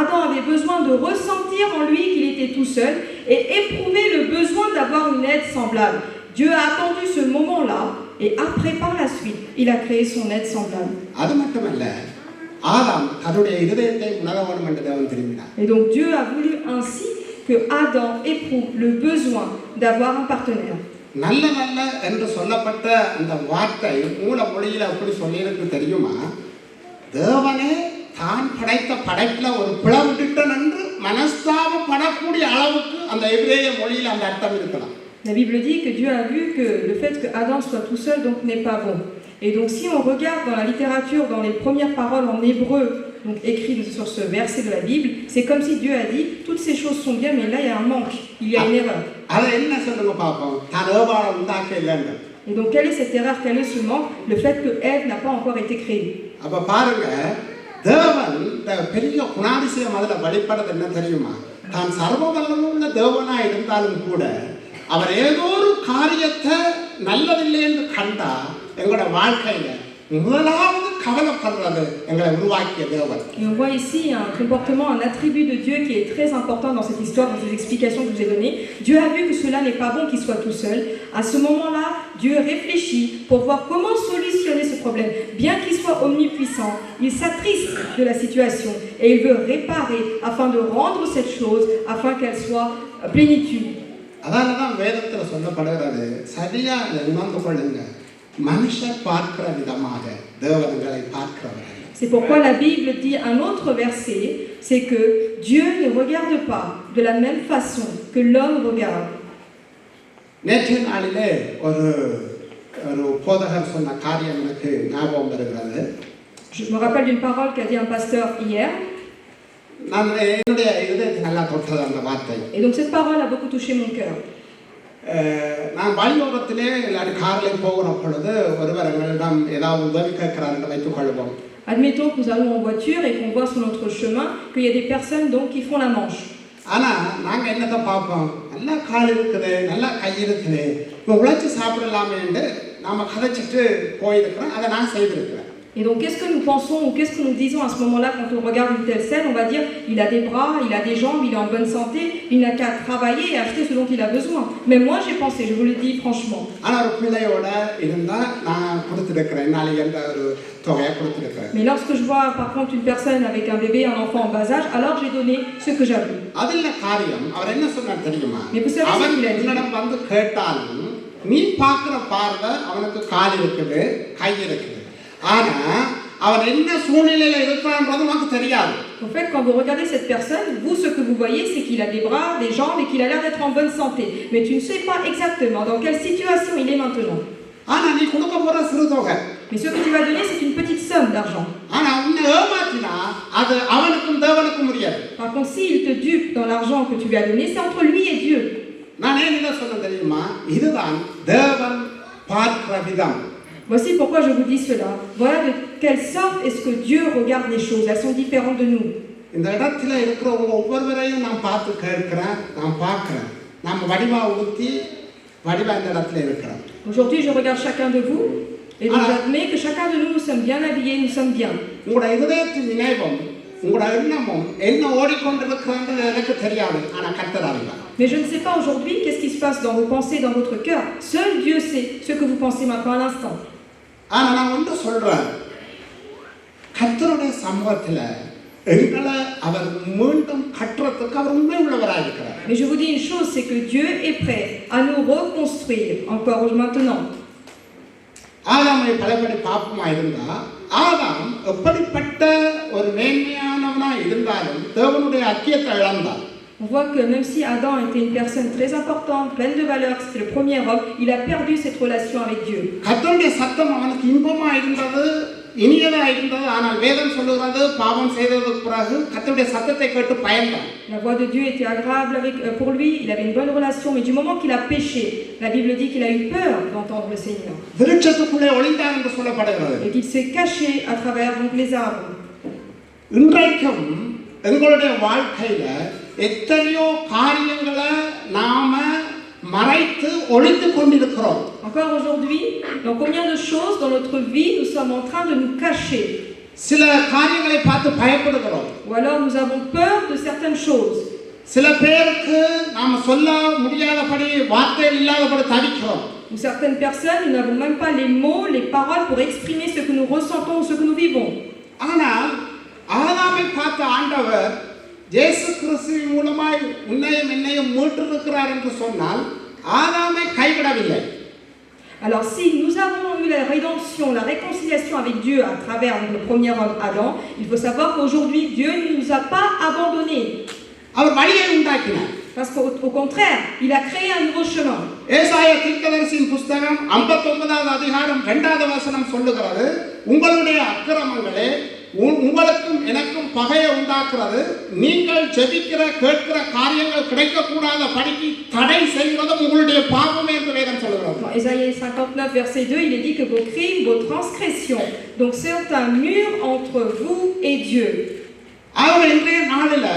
Adam avait besoin de ressentir en lui qu'il était tout seul et éprouver le besoin d'avoir une aide semblable. Dieu a attendu ce moment-là et après, par la suite, il a créé son être semblable. அது மட்டுமல்ல, ஆதாம் தன்னுடைய இதயத்தை உணர வேண்டும் என்று தேவன் விரும்பினார். Et donc Dieu a voulu ainsi que Adam éprouve le besoin d'avoir un partenaire. நல்ல நல்ல என்று சொல்லப்பட்ட அந்த வார்த்தை மூல மொழியில் எப்படி சொல்லியிருக்கு தெரியுமா? தேவனே தான் படைத்த படைப்புல ஒரு பிளவுட்டிட்டன் என்று மனஸ்தாபப்படக்கூடிய அளவுக்கு அந்த எபிரேய மொழியில் அந்த அர்த்தம் இருக்கலாம். La Bible dit que Dieu a vu que le fait que Adam soit tout seul donc n'est pas bon. Et donc si on regarde dans la littérature, dans les premières paroles en hébreu, donc écrites sur ce verset de la Bible, c'est comme si Dieu a dit toutes ces choses sont bien, mais là il y a un manque, il y a une erreur. அதை என்ன சொல்லுங்க பார்ப்போம்? தான் ஏவாளை உண்டாக்க இல்லைன்னு. Et donc quelle est cette erreur, quel est ce manque? Le fait que Ève n'a pas encore été créée. அப்ப பாருங்க, தேவன் இந்த பெரிய குணாதிசயம் அதில் வெளிப்படுறது என்ன தெரியுமா? தான் சர்வ வல்லமுள்ள தேவனா இருந்தாலும் கூட அவர் ஏதோ ஒரு காரியத்தை நல்லதில்லை என்று கண்டா எங்களோட வாழ்க்கையில முதலாவது கவலைப்படுறது எங்களை உருவாக்கிய தேவன். Et on voit ici un comportement, un attribut de Dieu qui est très important dans cette histoire, dans ces explications que je vous ai données. Dieu a vu que cela n'est pas bon qu'il soit tout seul. À ce moment-là, Dieu réfléchit pour voir comment solutionner ce problème. Bien qu'il soit omnipuissant, il s'attriste de la situation et il veut réparer afin de rendre cette chose, afin qu'elle soit plénitude. அதனால தான் வேதத்தில் சொல்லப்படுகிறது, சரியா உணர்ந்து கொள்ளுங்க, மனுஷர் பார்க்கிற விதமாக தேவன்களை பார்க்கிறவர்கள். C'est pourquoi la Bible dit un autre verset, c'est que Dieu ne regarde pas de la même façon que l'homme regarde. நேற்றைய நாளிலே ஒரு போதகர் சொன்ன காரியம் எனக்கு ஞாபகம் வருகிறது. Je me rappelle d'une parole qu'a dit un pasteur hier. நான் என்னுடைய இதயத்தை நல்லா தொட்டது அந்த வார்த்தை. Et donc cette parole a beaucoup touché mon cœur. நான் வழியோரத்திலே எல்லாரும் காரில் போகிற பொழுது ஒருவர் எங்களிடம் ஏதாவது உதவி கேட்கிறார் என்று வைத்துக் கொள்வோம். Admettons que nous allons en voiture et qu'on voit sur notre chemin qu'il y a des personnes donc qui font la manche. ஆனா நாங்க என்னத்தை பார்ப்போம்? நல்லா கால் இருக்குது, நல்லா கை இருக்குது, இப்போ உழைச்சி சாப்பிடலாமே என்று நாம கதைச்சிட்டு போயிருக்கிறோம். அதை நான் செய்திருக்கிறேன். Et donc qu'est-ce que nous pensons ou qu'est-ce que nous disons à ce moment-là quand on regarde une telle scène? On va dire il a des bras, il a des jambes, il est en bonne santé, il n'a qu'à travailler et acheter ce dont il a besoin. Mais moi j'ai pensé, je vous le dis franchement. ஆனா ஒரு பிள்ளையோட இருந்தா நான் கொடுத்துருக்கிறேன், நாளைக்கு என்ற ஒரு தொகையை கொடுத்துருக்கிறேன். Mais lorsque je vois par contre une personne avec un bébé, un enfant en bas âge, alors j'ai donné ce que j'avais. அதில் காரியம் அவர் என்ன சொன்னார் தெரியுமா? Mais vous savez ce qu'il a dit? அவனிடம் வந்து கேட்டாலும் நீ பார்க்கிற பார்வை அவனுக்கு கால் இருக்குது, கை இருக்குது, ஆனா அவன் என்ன சூழ்நிலையில இருக்கிறான்றது நமக்கு தெரியாது. En fait, quand vous regardez cette personne, vous ce que vous voyez, c'est qu'il a des bras, des jambes et qu'il a l'air d'être en bonne santé. Mais tu ne sais pas exactement dans quelle situation il est maintenant. ஆனா நீ கொடுக்க போற சிறு தொகை. Mais ce que tu vas donner, c'est une petite somme d'argent. ஆனா உன்னை ஏமாத்தினா அது அவனுக்கும் தேவனுக்கும் முடியாது. Par contre, s'il te dupe dans l'argent que tu lui as donné, c'est entre lui et Dieu. நான் ஏன் இதை சொன்ன தெரியுமா? இதுதான் தேவன் பார்க்கிற விதம். Voici pourquoi je vous dis cela. Voilà de quelle sorte est-ce que Dieu regarde les choses. Elles sont différentes de nous. இந்த இடத்துல இருக்கிறவங்க ஒவ்வொருவரையும் நான் பார்த்து கேட்கிறேன், நான் பார்க்கிறேன். நம்ம வடிவா ஊத்தி வடிவா இந்த இடத்துல இருக்கிறோம். Aujourd'hui, je regarde chacun de vous et donc j'admets que chacun de nous, nous sommes bien habillés, nous sommes bien. உங்களோட இதயத்தின் நினைவும் உங்களோட எண்ணமும் என்ன ஓடிக்கொண்டிருக்கிறது எனக்கு தெரியாது, ஆனா கர்த்தர் அறிவார். Mais je ne sais pas aujourd'hui qu'est-ce qui se passe dans vos pensées, dans votre cœur. Seul Dieu sait ce que vous pensez maintenant à l'instant. ஆனா நான் ஒன்று சொல்றேன், கர்த்தருடைய சமூகத்துல எங்களை அவர் மீண்டும் கட்டுறதுக்கு அவர் உண்மை உள்ளவராக இருக்கிறார். Mais je vous dis une chose, c'est que Dieu est prêt à nous reconstruire encore maintenant. ஆதாமை பலபடி பாப்பமா இருந்தா, ஆதாம் எப்படிப்பட்ட ஒரு மேன்மையானவனா இருந்தாலும் தேவனுடைய ஐக்கியத்தை இழந்தார். On voit que même si Adam était une personne très importante, pleine de valeur, c'était le premier homme, il a perdu cette relation avec Dieu. கர்த்தருடைய சத்தம் அவனுக்கு இன்பமா இருந்தது, இனியதா இருந்தது. ஆனால் வேதம் சொல்லுகிறது பாவம் செய்ததற்கு பிறகு கர்த்தருடைய சத்தத்தை கேட்டு பயந்தான். La voix de Dieu était agréable pour lui, il avait une bonne relation, mais du moment qu'il a péché, la Bible dit qu'il a eu peur d'entendre le Seigneur. விருட்சத்துக்குள்ளே ஒளிந்தான் என்று சொல்லப்படுகிறது. Et qu'il s'est caché à travers donc les arbres. இன்றைக்கும் எங்களுடைய வாழ்க்கையில எத்தனையோ காரியங்களை நாம மறைத்து ஒளித்து கொண்டிருக்கிறோம். Encore aujourd'hui, dans combien de choses dans notre vie nous sommes en train de nous cacher? சில காரியங்களை பார்த்து பயப்படுகிறோம். Ou alors nous avons peur de certaines choses. சில பேருக்கு நாம சொல்ல முடியாதபடி வார்த்தை இல்லாதபடி தவிக்கிறோம். Ou certaines personnes, nous n'avons même pas les mots, les paroles pour exprimer ce que nous ressentons ou ce que nous vivons. ஆனால் ஆதாமை பார்த்த ஆண்டவர் இயேசு கிறிஸ்துவின் மூலமாய் உன்னையும் என்னையும் மீட்டிருக்கிறார் என்று சொன்னால் ஆதாமை கைவிடவில்லை. Alors si nous avons eu la rédemption, la réconciliation avec Dieu à travers le premier homme Adam, il faut savoir qu'aujourd'hui Dieu ne nous a pas abandonnés. அவர் வழியை உண்டாக்கினார். Parce qu'au contraire, il a créé un nouveau chemin. ஏசாயா தீர்க்கதரிசியின் புத்தகம் 59வது அதிகாரம் 2வது வசனம் சொல்லுகிறது, உங்களுடைய அக்கிரமங்களே உங்களுக்கும் எனக்கும் பகையை உண்டாக்குறது, நீங்கள் ஜெபிக்கிற கேட்கிற காரியங்கள் கிடைக்கக்கூடாத படிக்கு தடை செய்கிறதும் உங்களுடைய பாவமே என்று வேதம் சொல்லுகிறது. Dans Ésaïe 59 verset 2, il est dit que vos crimes, vos transgressions, donc c'est un mur entre vous et Dieu. ஆகவே இன்றைய நாளில்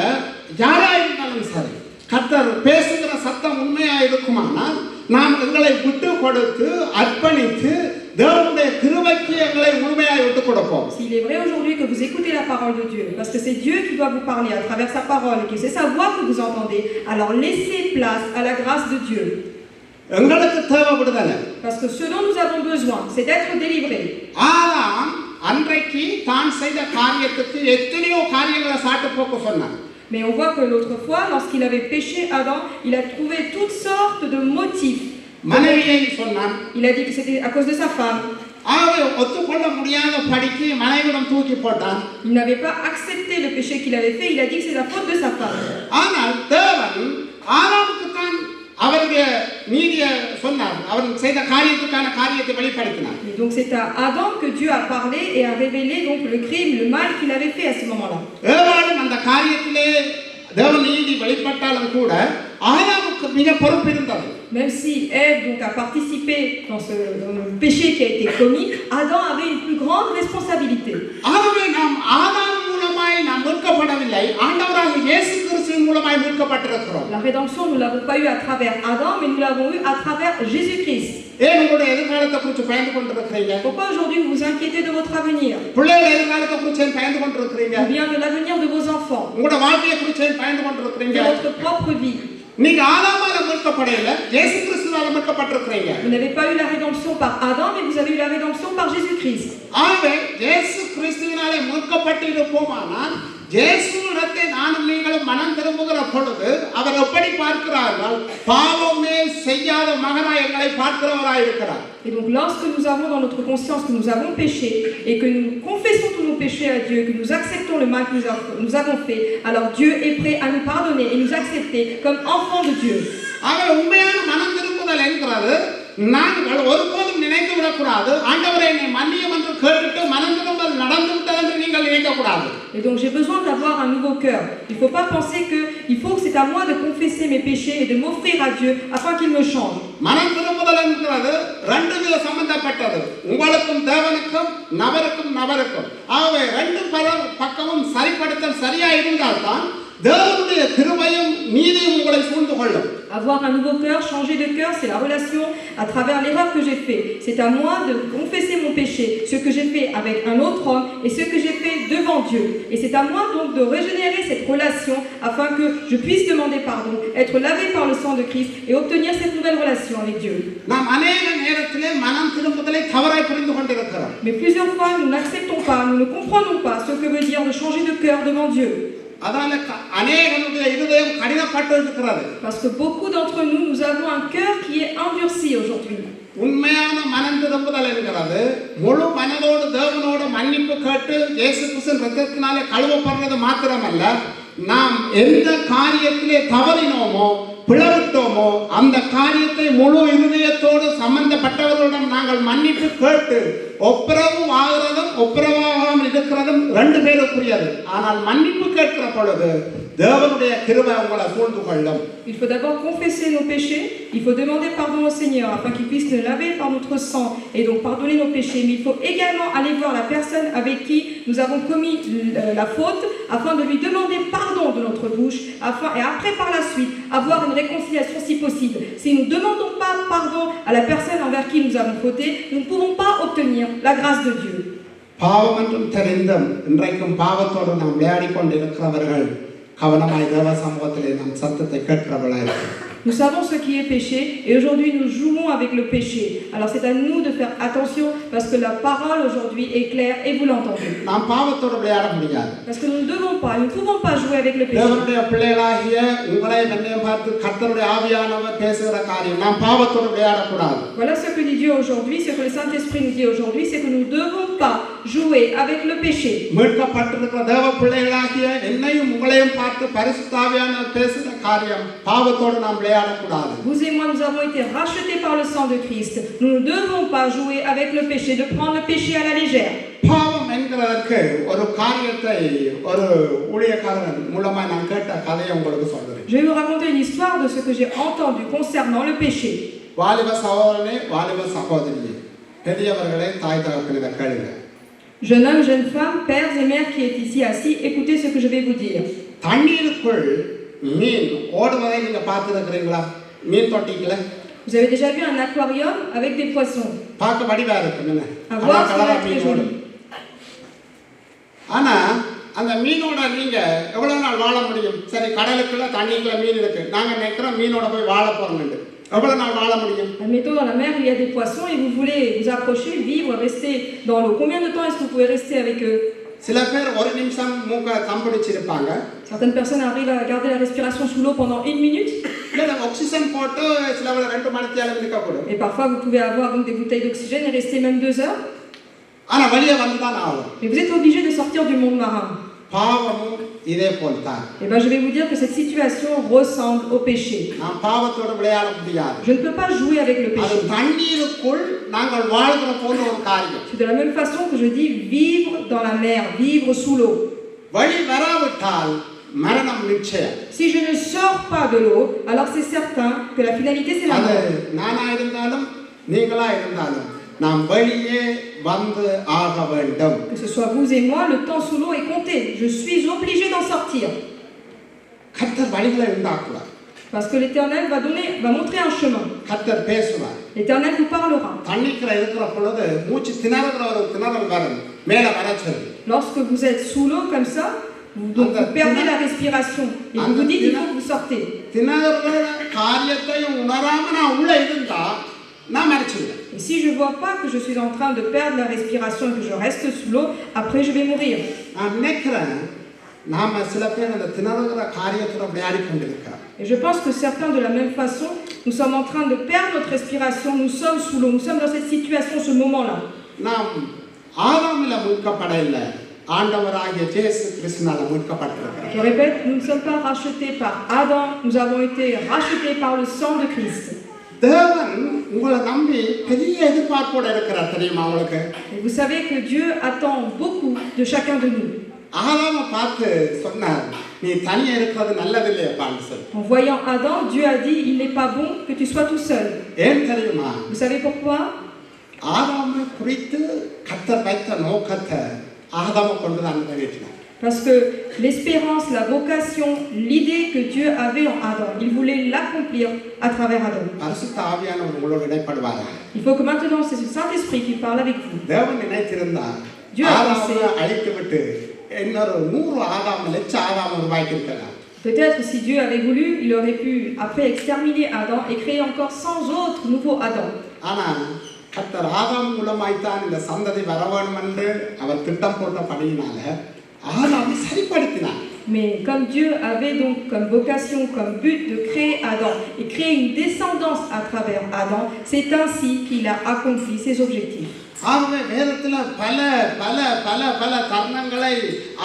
யாரா இருந்தாலும் சரி, கர்த்தர் பேசுகிற சத்தம் உண்மையா இருக்குமானால் நாம் எங்களை விட்டு கொடுத்து அர்ப்பணித்து தேவனுடைய கிருபைக்கு எங்களை முழுமையாய் விட்டு கொடுப்போம். S'il est vrai aujourd'hui que vous écoutez la parole de Dieu, parce que c'est Dieu qui doit vous parler à travers sa parole, et que c'est sa voix que vous entendez, alors laissez place à la grâce de Dieu. எங்களுக்கு தேவை விடுதலை. Parce que ce dont nous avons besoin, c'est d'être délivrés. ஆதாம் அன்றைக்கு தான் செய்த காரியத்துக்கு எத்தனையோ காரியங்களை சாட்டு போக்க சொன்னார். Mais on voit que l'autre fois, lorsqu'il avait péché Adam, il a trouvé toutes sortes de motifs. மனைவியை சொன்னான். Il a dit que c'était à cause de sa femme. ஆகவே ஒத்துக்கொள்ள முடியாத படிக்கு மனைவியிடம் தூக்கி போட்டான். Il n'avait pas accepté le péché qu'il avait fait, il a dit que c'est la faute de sa femme. ஆனால் தேவன் ஆதாமுக்கு தான் அவருடைய நீதியை சொன்னார். அவர் செய்த காரியத்துக்கான காரியத்தை வெளிப்படுத்தினார். Et donc c'est à Adam que Dieu a parlé et a révélé donc le crime, le mal qu'il avait fait à ce moment-là. ஏவாளும் அந்த காரியத்திலே தேவன் நீதி வெளிப்பட்டாலும் கூட ஆதாமுக்கு மிக பொறுப்பு இருந்தது. Même si Ève donc a participé dans le péché qui a été commis, Adam avait une plus grande responsabilité. ஆகவே நாம் ஆதாம் மூலமாய் நாம் மீட்கப்படவில்லை, ஆண்டவராகிய இயேசு கிறிஸ்துவின் மூலமாய் மீட்கப்பட்டிருக்கிறோம். La rédemption, nous l'avons pas eu à travers Adam, mais nous l'avons eu à travers Jésus-Christ. ஏன் உங்களுடைய எதிர்காலத்தை குறித்து பயந்து கொண்டிருக்கிறீங்க? Pourquoi aujourd'hui vous vous inquiétez de votre avenir? பிள்ளைகள் எதிர்காலத்தை குறித்து ஏன் பயந்து கொண்டிருக்கிறீங்க? Ou bien de l'avenir de vos enfants? உங்களுடைய வாழ்க்கையை குறித்து ஏன் பயந்து கொண்டிருக்கிறீங்க? De votre propre vie? நீங்க ஆதாமால மீட்கப்படவில்லை, இயேசு கிறிஸ்துவால மீட்கப்பட்டிருக்கிறீங்க. Vous n'avez pas eu la rédemption par Adam, mais vous avez eu la rédemption par Jésus-Christ. ஆகவே இயேசு கிறிஸ்துவினாலே மீட்கப்பட்டிருப்போமானால் இயேசுவிடத்தை நானும் நீங்களும் மனம் திரும்புகிற பொழுது அவர் எப்படி பார்க்கிறார்கள்? பாவமே செய்யாத மகனாய் எங்களை பார்க்கிறவராய் இருக்கிறார். Et donc lorsque nous avons dans notre conscience que nous avons péché et que nous confessons tous nos péchés à Dieu, que nous acceptons le mal que nous avons fait, alors Dieu est prêt à nous pardonner et nous accepter comme enfants de Dieu. ஆகவே உண்மையான மனம் திரும்புதல் என்கிறது நாங்கள் ஒருபோதும் நினைத்து விடக்கூடாது, ஆண்டவரை என்னை மன்னியும் என்று கேட்டுட்டு மனம் திரும்பல் நடந்து விட்டது என்று நீங்கள் நினைக்கக்கூடாது. Et donc j'ai besoin d'avoir un nouveau cœur. Il ne faut pas penser que c'est à moi de confesser mes péchés et de m'offrir à Dieu afin qu'il me change. மனம் திரும்புதல் என்கிறது ரெண்டு வித சம்பந்தப்பட்டது, உங்களுக்கும் தேவனுக்கும் நபருக்கும் நபருக்கும். ஆகவே ரெண்டு பக்கமும் சரிப்படுத்தல் சரியா இருந்தால்தான் தேவனுடைய கிருபையும் நீதியும் உங்களை சூழ்ந்து கொள்ளும். Avoir un nouveau cœur, changer de cœur, c'est la relation à travers l'erreur que j'ai fait. C'est à moi de confesser mon péché, ce que j'ai fait avec un autre homme et ce que j'ai fait devant Dieu. Et c'est à moi donc de régénérer cette relation afin que je puisse demander pardon, être lavé par le sang de Christ et obtenir cette nouvelle relation avec Dieu. நாம் அநேக நேரத்திலே மனம் திரும்புதலை தவறாய் புரிந்து கொண்டிருக்கிறோம். Mais plusieurs fois nous n'acceptons pas, nous ne comprenons pas ce que veut dire de changer de cœur devant Dieu. அதனால அநேகனுடைய இருதயம் கடினப்பட்டு இருக்கிறது. Parce que beaucoup d'entre nous, nous avons un cœur qui est endurci aujourd'hui. உண்மையான மனம் திரும்புதல் என்கிறது முழு மனதோடு தேவனோடு மன்னிப்பு கேட்டு இயேசு கிறிஸ்துவின் இரத்தத்தினாலே கழுவப்படுறது மாத்திரமல்ல, நாம் எந்த காரியத்திலே தவறினோமோ பிளவிட்டோமோ அந்த காரியத்தை முழு இருதயத்தோடு சம்பந்தப்பட்டவர்களிடம் நாங்கள் மன்னிப்பு கேட்டு ஒப்புரவு ஆகிறதும் ஒப்புரவாகாமல் இருக்கிறதும் ரெண்டு பேருக்குரியது. ஆனால் மன்னிப்பு கேட்கிற பொழுது தேவனுடைய கிருபை உங்களை சூழ்ந்து கொள்ளும். Il faut d'abord confesser nos péchés, il faut demander pardon au Seigneur afin qu'il puisse nous laver par notre sang et donc pardonner nos péchés. Mais il faut également aller voir la personne avec qui nous avons commis la faute afin de lui demander pardon de notre bouche et après par la suite avoir une réconciliation si possible. Si nous ne demandons pas pardon à la personne envers qui nous avons fauté, nous ne pourrons pas obtenir la grâce de Dieu. பாவம் என்றும் தெரிந்தும் இன்றைக்கும் பாவத்தோடு நாம் விளையாடி கொண்டிருக்கிறவர்கள் கவனமாய் தேவ சமூகத்திலே நம் சத்தத்தை கேட்கிறவர்களாக இருக்கிறோம். Nous savons ce qui est péché et aujourd'hui nous jouons avec le péché. Alors c'est à nous de faire attention parce que la parole aujourd'hui est claire et vous l'entendez. நாம் பாவத்தோடு விளையாட முடியாது. Parce que nous ne pouvons pas jouer avec le péché. தேவனுடைய பிள்ளைகளாகிய உங்களை என்னையும் பார்த்து கர்த்தருடைய ஆவியானவர் பேசுகிற காரியம் நாம் பாவத்தோடு விளையாடக்கூடாது. Voilà ce que dit Dieu aujourd'hui, ce que le Saint-Esprit nous dit aujourd'hui, c'est que nous ne devons pas jouer avec le péché. மீட்கப்பட்டிருக்கிற தேவ பிள்ளைகளாகிய என்னையும் உங்களையும் பார்த்து பரிசுத்த ஆவியானவர் பேசுகிற காரியம் பாவத்தோடு நாம் விளையாடக்கூடாது. Vous et moi, nous avons été rachetés par le sang de Christ. Nous ne devons pas jouer avec le péché, de prendre le péché à la légère. பாவம் என்கிறதற்கு ஒரு காரியத்தை ஒரு ஊழியக்காரன் மூலமா நான் கேட்ட கதையை உங்களுக்கு சொல்றேன். Je vais vous raconter une histoire de ce que j'ai entendu concernant le péché. வாலிப சகோதரனே, வாலிப சகோதரியே, பெரியவர்களே, தாய் தகப்பனே, கேளுங்க. Jeune homme, jeune femme, pères et mères qui est ici assis, écoutez ce que je vais vous dire. தண்ணீருக்குள் மீன் ஓடுவதை நீங்க பார்த்திருக்கிறீங்களா? மீன் தொட்டிக்குள்ள Vous avez déjà vu un aquarium avec des poissons? பார்க்க வடிவா இருக்கு என்ன? À voir, ça va être très மீனோடு. joli. ஆனா அந்த மீனோட நீங்க எவ்வளவு நாள் வாழ முடியும்? சரி, கடலுக்குள்ள தண்ணிக்குள்ள மீன் இருக்கு, நாங்க நினைக்கிறோம் மீனோட போய் வாழ போறோம்னு. எவ்வளவு நாள் வாழ முடியும்? Admettons dans la mer il y a des poissons et vous voulez vous approcher, vivre, rester dans l'eau. Combien de temps est-ce que vous pouvez rester avec eux? சில பேர் ஒரு நிமிஷம் மூக்க தம்பிடிச்சிருப்பாங்க. Certaines personnes arrivent à garder la respiration sous l'eau pendant 1 minute. இல்ல oxygen போட்டு சிலவங்க 2 மணி நேரம் இருக்க கூடும். Et parfois vous pouvez avoir donc des bouteilles d'oxygène et rester même 2 heures. ஆனா வெளியே வந்து தான் ஆகும். Mais vous êtes obligé de sortir du monde marin. பாவமும் இதே போல் தான். Et bien je vais vous dire que cette situation ressemble au péché. நாம் பாவத்தோட விளையாட முடியாது. Je ne peux pas jouer avec le அது péché. தண்ணீருக்குள் நாங்கள் வாழ்கிற போல ஒரு காரியம். C'est de la même façon que je dis vivre dans la mer, vivre sous l'eau. வழி வராவிட்டால் மரணம் நிச்சயம். Si je ne sors pas de l'eau, alors c'est certain que la finalité c'est la அது mort. நானா இருந்தாலும் நீங்களா இருந்தாலும் நாம் வெளியே வந்து ஆக வேண்டும். Que ce soit vous et moi, le temps sous l'eau est compté. Je suis obligé d'en sortir. கர்த்தர் வழிகளை உண்டாக்குவார். Parce que l'Éternel va montrer un chemin. கர்த்தர் பேசுவார். L'Éternel vous parlera. தண்ணிக்குள்ள இருக்கிற பொழுது மூச்சு திணறுகிற ஒரு திணறல் வரும், மேல வரச்சது. Lorsque vous êtes sous l'eau comme ça, vous perdez la respiration et vous vous dites il faut que vous sortez. திணறுகிற காரியத்தையும் உணராம நான் உள்ள இருந்தா நான் மரிச்சிடுவேன். Et si je ne vois pas que je suis en train de perdre la respiration et que je reste sous l'eau, après je vais mourir. நான் நினைக்கிறேன் நாம சில பேர் அந்த திணறுகிற காரியத்தோட விளையாடி கொண்டிருக்கிறோம். Et je pense que certains de la même façon, nous sommes en train de perdre notre respiration, nous sommes sous l'eau, nous sommes dans cette situation, ce moment-là. நாம் ஆதாமில மீட்கப்பட இல்லை, ஆண்டவராகிய இயேசு கிறிஸ்துவினால மீட்கப்பட்டிருக்கிறோம். Je répète, nous ne sommes pas rachetés par Adam, nous avons été rachetés par le sang de Christ. தேவன் உங்களை நம்பி பெரிய எதிர்பார்ப்போட இருக்கிறார், தெரியுமா உங்களுக்கு? Et vous savez que Dieu attend beaucoup de chacun de nous. ஆதாம பார்த்து சொன்னார், நீ தனியா இருக்கிறது நல்லதில்லையப்பான்னு சொல்லி. En voyant Adam, Dieu a dit, il n'est pas bon que tu sois tout seul. ஏன் தெரியுமா? Vous savez pourquoi? ஆதாமை குறித்து கர்த்தர் வைத்த நோக்கத்தை ஆதாம கொண்டு தான் நிறைவேற்றினார். Parce que l'espérance, la vocation, l'idée que Dieu avait en Adam, il voulait l'accomplir à travers Adam. பரிசுத்த ஆவியானவர் உங்களோடு இடைப்படுவாரா? Il faut que maintenant, c'est le Saint-Esprit qui parle avec vous. தேவன் நினைத்திருந்தார் ஆதாமை அழித்து விட்டு இன்னொரு 100 ஆதாம் லட்ச ஆதாம் உருவாக்கியிருக்கலாம். Peut-être si Dieu avait voulu, il aurait pu après exterminer Adam et créer encore 100 autres nouveaux Adam. ஆனா கர்த்தர் ஆதாம் மூலமாய்த்தான் இந்த சந்ததி வர வேண்டும் என்று அவர் திட்டம் போட்டபடியினால ஆதாமை சரிப்படுத்தினார். Mais comme Dieu avait donc comme vocation, comme but de créer Adam et créer une descendance à travers Adam, c'est ainsi qu'il a accompli ses objectifs. ஆகவே வேதத்துல பல பல பல பல தருணங்களை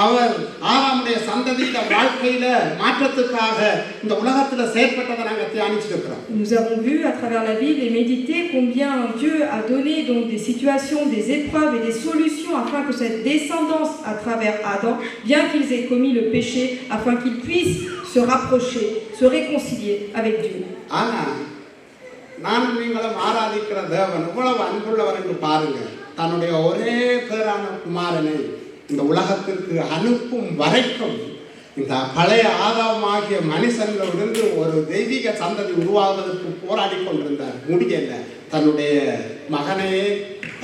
அவர் ஆதாமுடைய சந்ததியில வாழ்க்கையில மாற்றத்துக்காக இந்த உலகத்துல செயற்பட்டதை நாங்கள் தியானிச்சிருக்கிறோம். Nous avons vu à travers la Bible et médité combien Dieu a donné donc des situations, des épreuves et des solutions afin que cette descendance à travers Adam, bien qu'ils aient commis le péché, afin qu'ils puissent se rapprocher, se réconcilier avec Dieu. ஆனா நானும் நீங்களும் ஆராதிக்கிற தேவன் இவ்வளவு அன்புள்ளவர் என்று பாருங்க. தன்னுடைய ஒரே பேரான குமாரனை இந்த உலகத்திற்கு அனுப்பும் வரைக்கும் இந்த பழைய ஆதாமாகிய மனுஷனிலிருந்து ஒரு தெய்வீக சந்ததி உருவாவதற்கு போராடி கொண்டிருந்தார். முடியல. தன்னுடைய மகனையே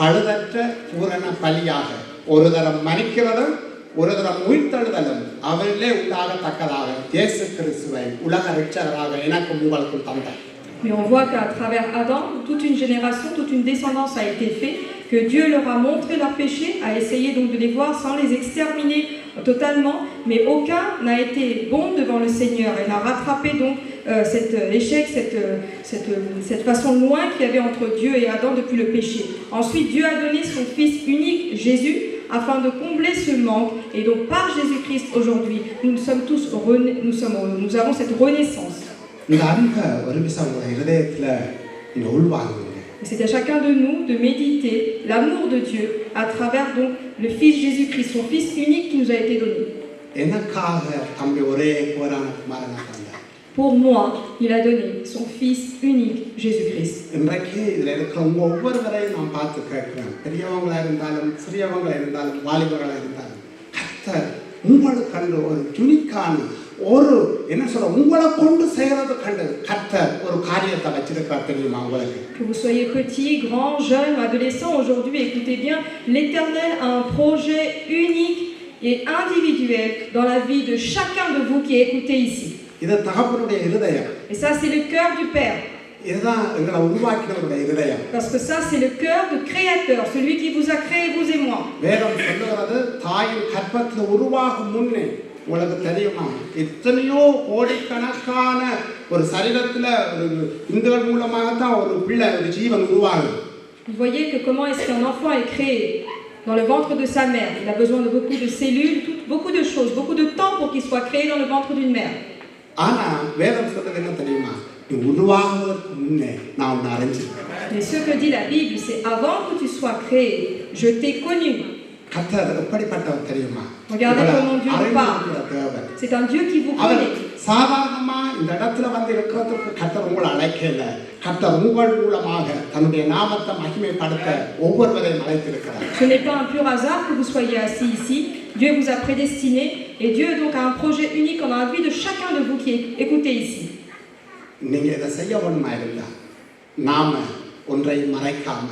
பழுதற்ற பூரண பலியாக ஒரு தரம் மரிக்கிறதும் ஒரு தரம் உயிர்த்தெழுதலும் அவரிலே உண்டாகத்தக்கதாக இயேசு கிறிஸ்துவை உலக இரட்சகராக எனக்கும் உங்களுக்கும் தந்தார். Mais on voit qu'à travers Adam, toute une génération, toute une descendance a été faite, que Dieu leur a montré leurs péchés, a essayé donc de les voir sans les exterminer totalement, mais aucun n'a été bon devant le Seigneur. Il a rattrapé donc cet échec, cette façon loin qu'il y avait entre Dieu et Adam depuis le péché. Ensuite, Dieu a donné son Fils unique, Jésus, afin de combler ce manque. Et donc par Jésus-Christ aujourd'hui, nous avons cette renaissance. இந்த அன்பை ஒரு நிமிஷம் உங்களை இதயத்தில் நீங்கள் உள்வாங்குங்க. Et c'est à chacun de nous de méditer l'amour de Dieu à travers donc le Fils Jésus-Christ, son Fils unique qui nous a été donné. எனக்காக தம்பி ஒரே போரான குமாரனை தந்தார். Pour moi, il a donné son Fils unique, Jésus-Christ. இன்றைக்கு இதில் இருக்கிற ஒவ்வொருவரையும் நான் பார்த்து கேட்கிறேன். பெரியவங்களாக இருந்தாலும் சிறியவங்களாக இருந்தாலும் வாலிபர்களாக இருந்தாலும் கர்த்தர் உங்களுக்கு கண்டு ஒரு யுனிக்கான ஒரு என்ன சொல்ற உங்களை கொண்டு செய்யறது கண்டு கர்த்தர் ஒரு காரியத்தை வச்சிருக்கார் தெரியுமா உங்களுக்கு? Que vous soyez petit, grand, jeune, adolescent, aujourd'hui, écoutez bien, l'Éternel a un projet unique et individuel dans la vie de chacun de vous qui écoutez ici. இது தகப்பனுடைய இருதயம். Et ça, c'est le cœur du Père. இதுதான் எங்களை உருவாக்கினவருடைய இருதயம். Parce que ça, c'est le cœur du Créateur, celui qui vous a créé, vous et moi. வேதம் சொல்லுகிறது தாயின் கர்ப்பத்தில் உருவாகும் முன்னே உங்களுக்கு தெரியுமா எத்தனையோ கோடிக்கணக்கான ஒரு சரீரத்தில் ஒரு இந்துக்கள் மூலமாகத்தான் ஒரு பிள்ளை ஒரு ஜீவன் உருவாகுது. Vous voyez que comment est-ce qu'un enfant est créé dans le ventre de sa mère. Il a besoin de beaucoup de cellules, beaucoup de choses, beaucoup de temps pour qu'il soit créé dans le ventre d'une mère. ஆனா வேதம் சொல்றது என்ன தெரியுமா நீ உருவாகுவதற்கு முன்னே நான் உன்னை அறிஞ்சிருக்கேன். Mais ce que dit la Bible, c'est avant que tu sois créé, je t'ai connu. கர்த்தர் எப்படிப்பட்டவர் தெரியுமா? Regardez comment Dieu nous parle. C'est un Dieu qui vous connaît. சாதாரணமா இந்த இடத்துல வந்து இருக்கிறதுக்கு கர்த்தர் உங்களை அழைக்கல. கர்த்தர் உங்கள் மூலமாக தன்னுடைய நாமத்தை மகிமைப்படுத்த ஒவ்வொருவரையும் அழைத்திருக்கிறார். Ce n'est pas un pur hasard que vous soyez assis ici. Dieu vous a prédestiné et Dieu donc a un projet unique dans la vie de chacun de vous qui écoutez ici. நீங்க இதை செய்ய வேணுமா இருந்தா நாம ஒன்றையும் மறைக்காம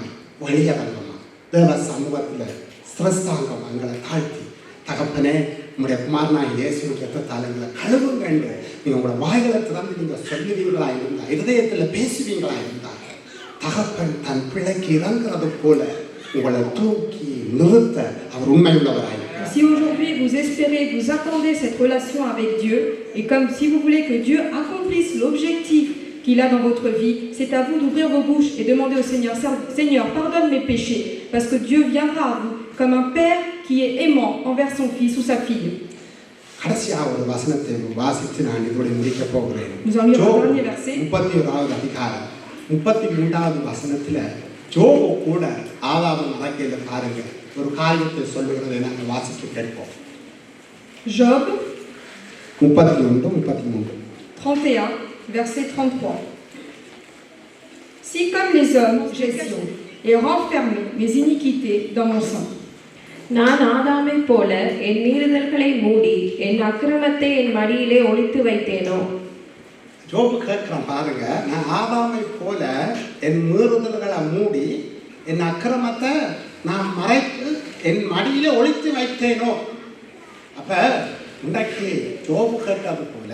வெளியரங்கமா தேவ சமூகத்தில் சிரஸ்தாங்கம் எங்களை தாழ்த்தி தகப்பனே உங்களுடைய குமாரனாய் இயேசுவின் ரத்தத்தால் எங்களை கழுவுங்க என்று நீங்கள் உங்களோட வாய்களை திறந்து நீங்கள் சொல்லுவீங்களா இருந்தால் இருதயத்தில் பேசுவீங்களா இருந்தால் தகப்பன் தன் பிள்ளைக்கு இறங்குறது போல உங்களை தூக்கி நிறுத்த அவர் உண்மையுள்ளவராய். Si aujourd'hui vous espérez, vous attendez cette relation avec Dieu, et comme si vous voulez que Dieu accomplisse l'objectif qu'il a dans votre vie, c'est à vous d'ouvrir vos bouches et demander au Seigneur, Seigneur, pardonne mes péchés, parce que Dieu viendra à vous comme un père qui est aimant envers son fils ou sa fille. கடைசியாக ஒரு வசனத்தை வாசித்து நான் இதோடு முடிக்க போகிறேன். Nous allons lire le dernier verset. 31வது அதிகாரம் 33வது வசனத்தில் ஜோபு கூட ஆதாரம் நடக்கையில் பாருங்க ஒரு காரியத்தை சொல்லுகிறதை நாங்கள் வாசித்து கேட்போம். Job 31-33. 31, verset 33. Si comme les hommes, j'ai scié et renfermé mes iniquités dans mon sein. நான் ஆதாமைப் போல என் மீறுதல்களை மூடி என் அக்கிரமத்தை என் மடியிலே ஒளித்து வைத்தேனோ? ஜோபு கேட்கிறான் பாருங்க, நான் ஆதாமை போல என் மீறுதல்களை மூடி என் அக்கிரமத்தை நான் மறைத்து என் மடியிலே ஒளித்து வைத்தேனோ? அப்ப இன்றைக்கு ஜோபு கேட்டது போல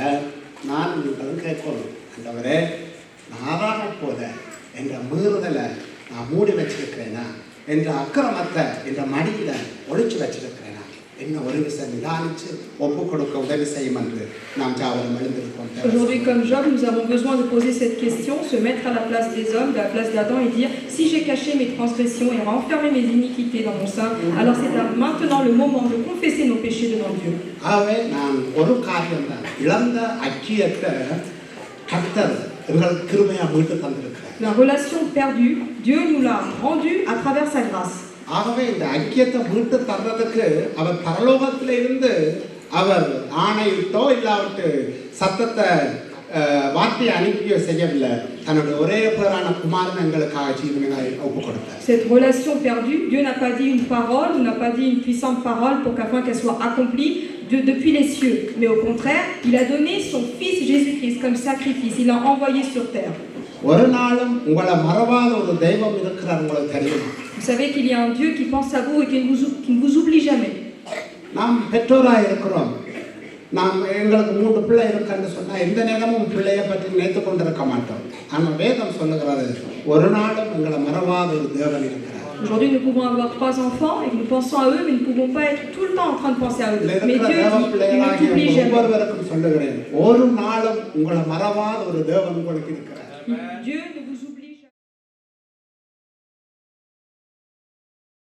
நான் உங்களுக்கு கேட்கணும், ஆண்டவரே நான் ஆதாமை போல என்ற மீறுதலை நான் மூடி வச்சிருக்கிறேனா, என்ற அக்கிரமத்தை என்ற மடியில ஒளிச்சு வச்சிருக்கிறேனா, என்ன ஒரு விஷயம் நிதானிச்சு ஒப்பு கொடுக்க உதவி செய்யும் என்று நாம் ஜாவரம் எழுந்திருக்கோம். Aujourd'hui, comme Job, nous avons besoin de poser cette question, se mettre à la place des hommes, de la place d'Adam et dire si j'ai caché mes transgressions et renfermé mes iniquités dans mon sein, alors c'est maintenant le moment de confesser nos péchés devant Dieu. ஆகவே நான் ஒரு காரியம் தான், இழந்த ஐக்கியத்தை கர்த்தர் எங்களுக்கு கிருபையா மீட்டு தந்திருக்கிறார். La relation perdue, Dieu nous l'a rendue à travers sa grâce. ஆகவே இந்த ஐக்கியத்தை மீட்டு தர்றதுக்கு அவர் பரலோகத்தில் இருந்து அவர் ஆணையிட்டோ இல்லாவிட்டு சத்தத்தை வார்த்தையை அனுப்பியோ செய்யவில்லை, தன்னுடைய ஒரே பேரான குமாரன் எங்களுக்காக ஜீவனை ஒப்பு கொடுத்தார். Cette relation perdue, Dieu n'a pas dit une parole, n'a pas dit une puissante parole pour qu'afin qu'elle soit accomplie depuis les cieux, mais au contraire, il a donné son fils Jésus-Christ comme sacrifice, il l'a envoyé sur terre. ஒரு நாளும் உங்களை மறவாத ஒரு தெய்வம் இருக்கிறார் உங்களுக்கு தெரியுமா? Vous savez qu'il y a un Dieu qui pense à vous et qui ne vous oublie jamais. நாம் பெற்றோராக இருக்கிறோம். நாம் எங்களுக்கு 3 பிள்ளை இருக்குன்னு சொன்னால் எந்த நேரமும் பிள்ளையை பற்றி நினைத்து கொண்டிருக்க மாட்டோம். ஆனால் வேதம் சொல்லுகிறது ஒரு நாளும் எங்களை மறவாத ஒரு தேவன் இருக்கிறார். Aujourd'hui, nous pouvons avoir 3 enfants et nous pensons à eux, mais nous ne pouvons pas être tout le temps en train de penser à eux. Mais Dieu dit, il ne t'oublie jamais. ஒவ்வொருவருக்கும் சொல்லுகிறேன், ஒரு நாளும் உங்களை மறவாத ஒரு தேவன் உங்களுக்கு இருக்கிறார். Dieu ne vous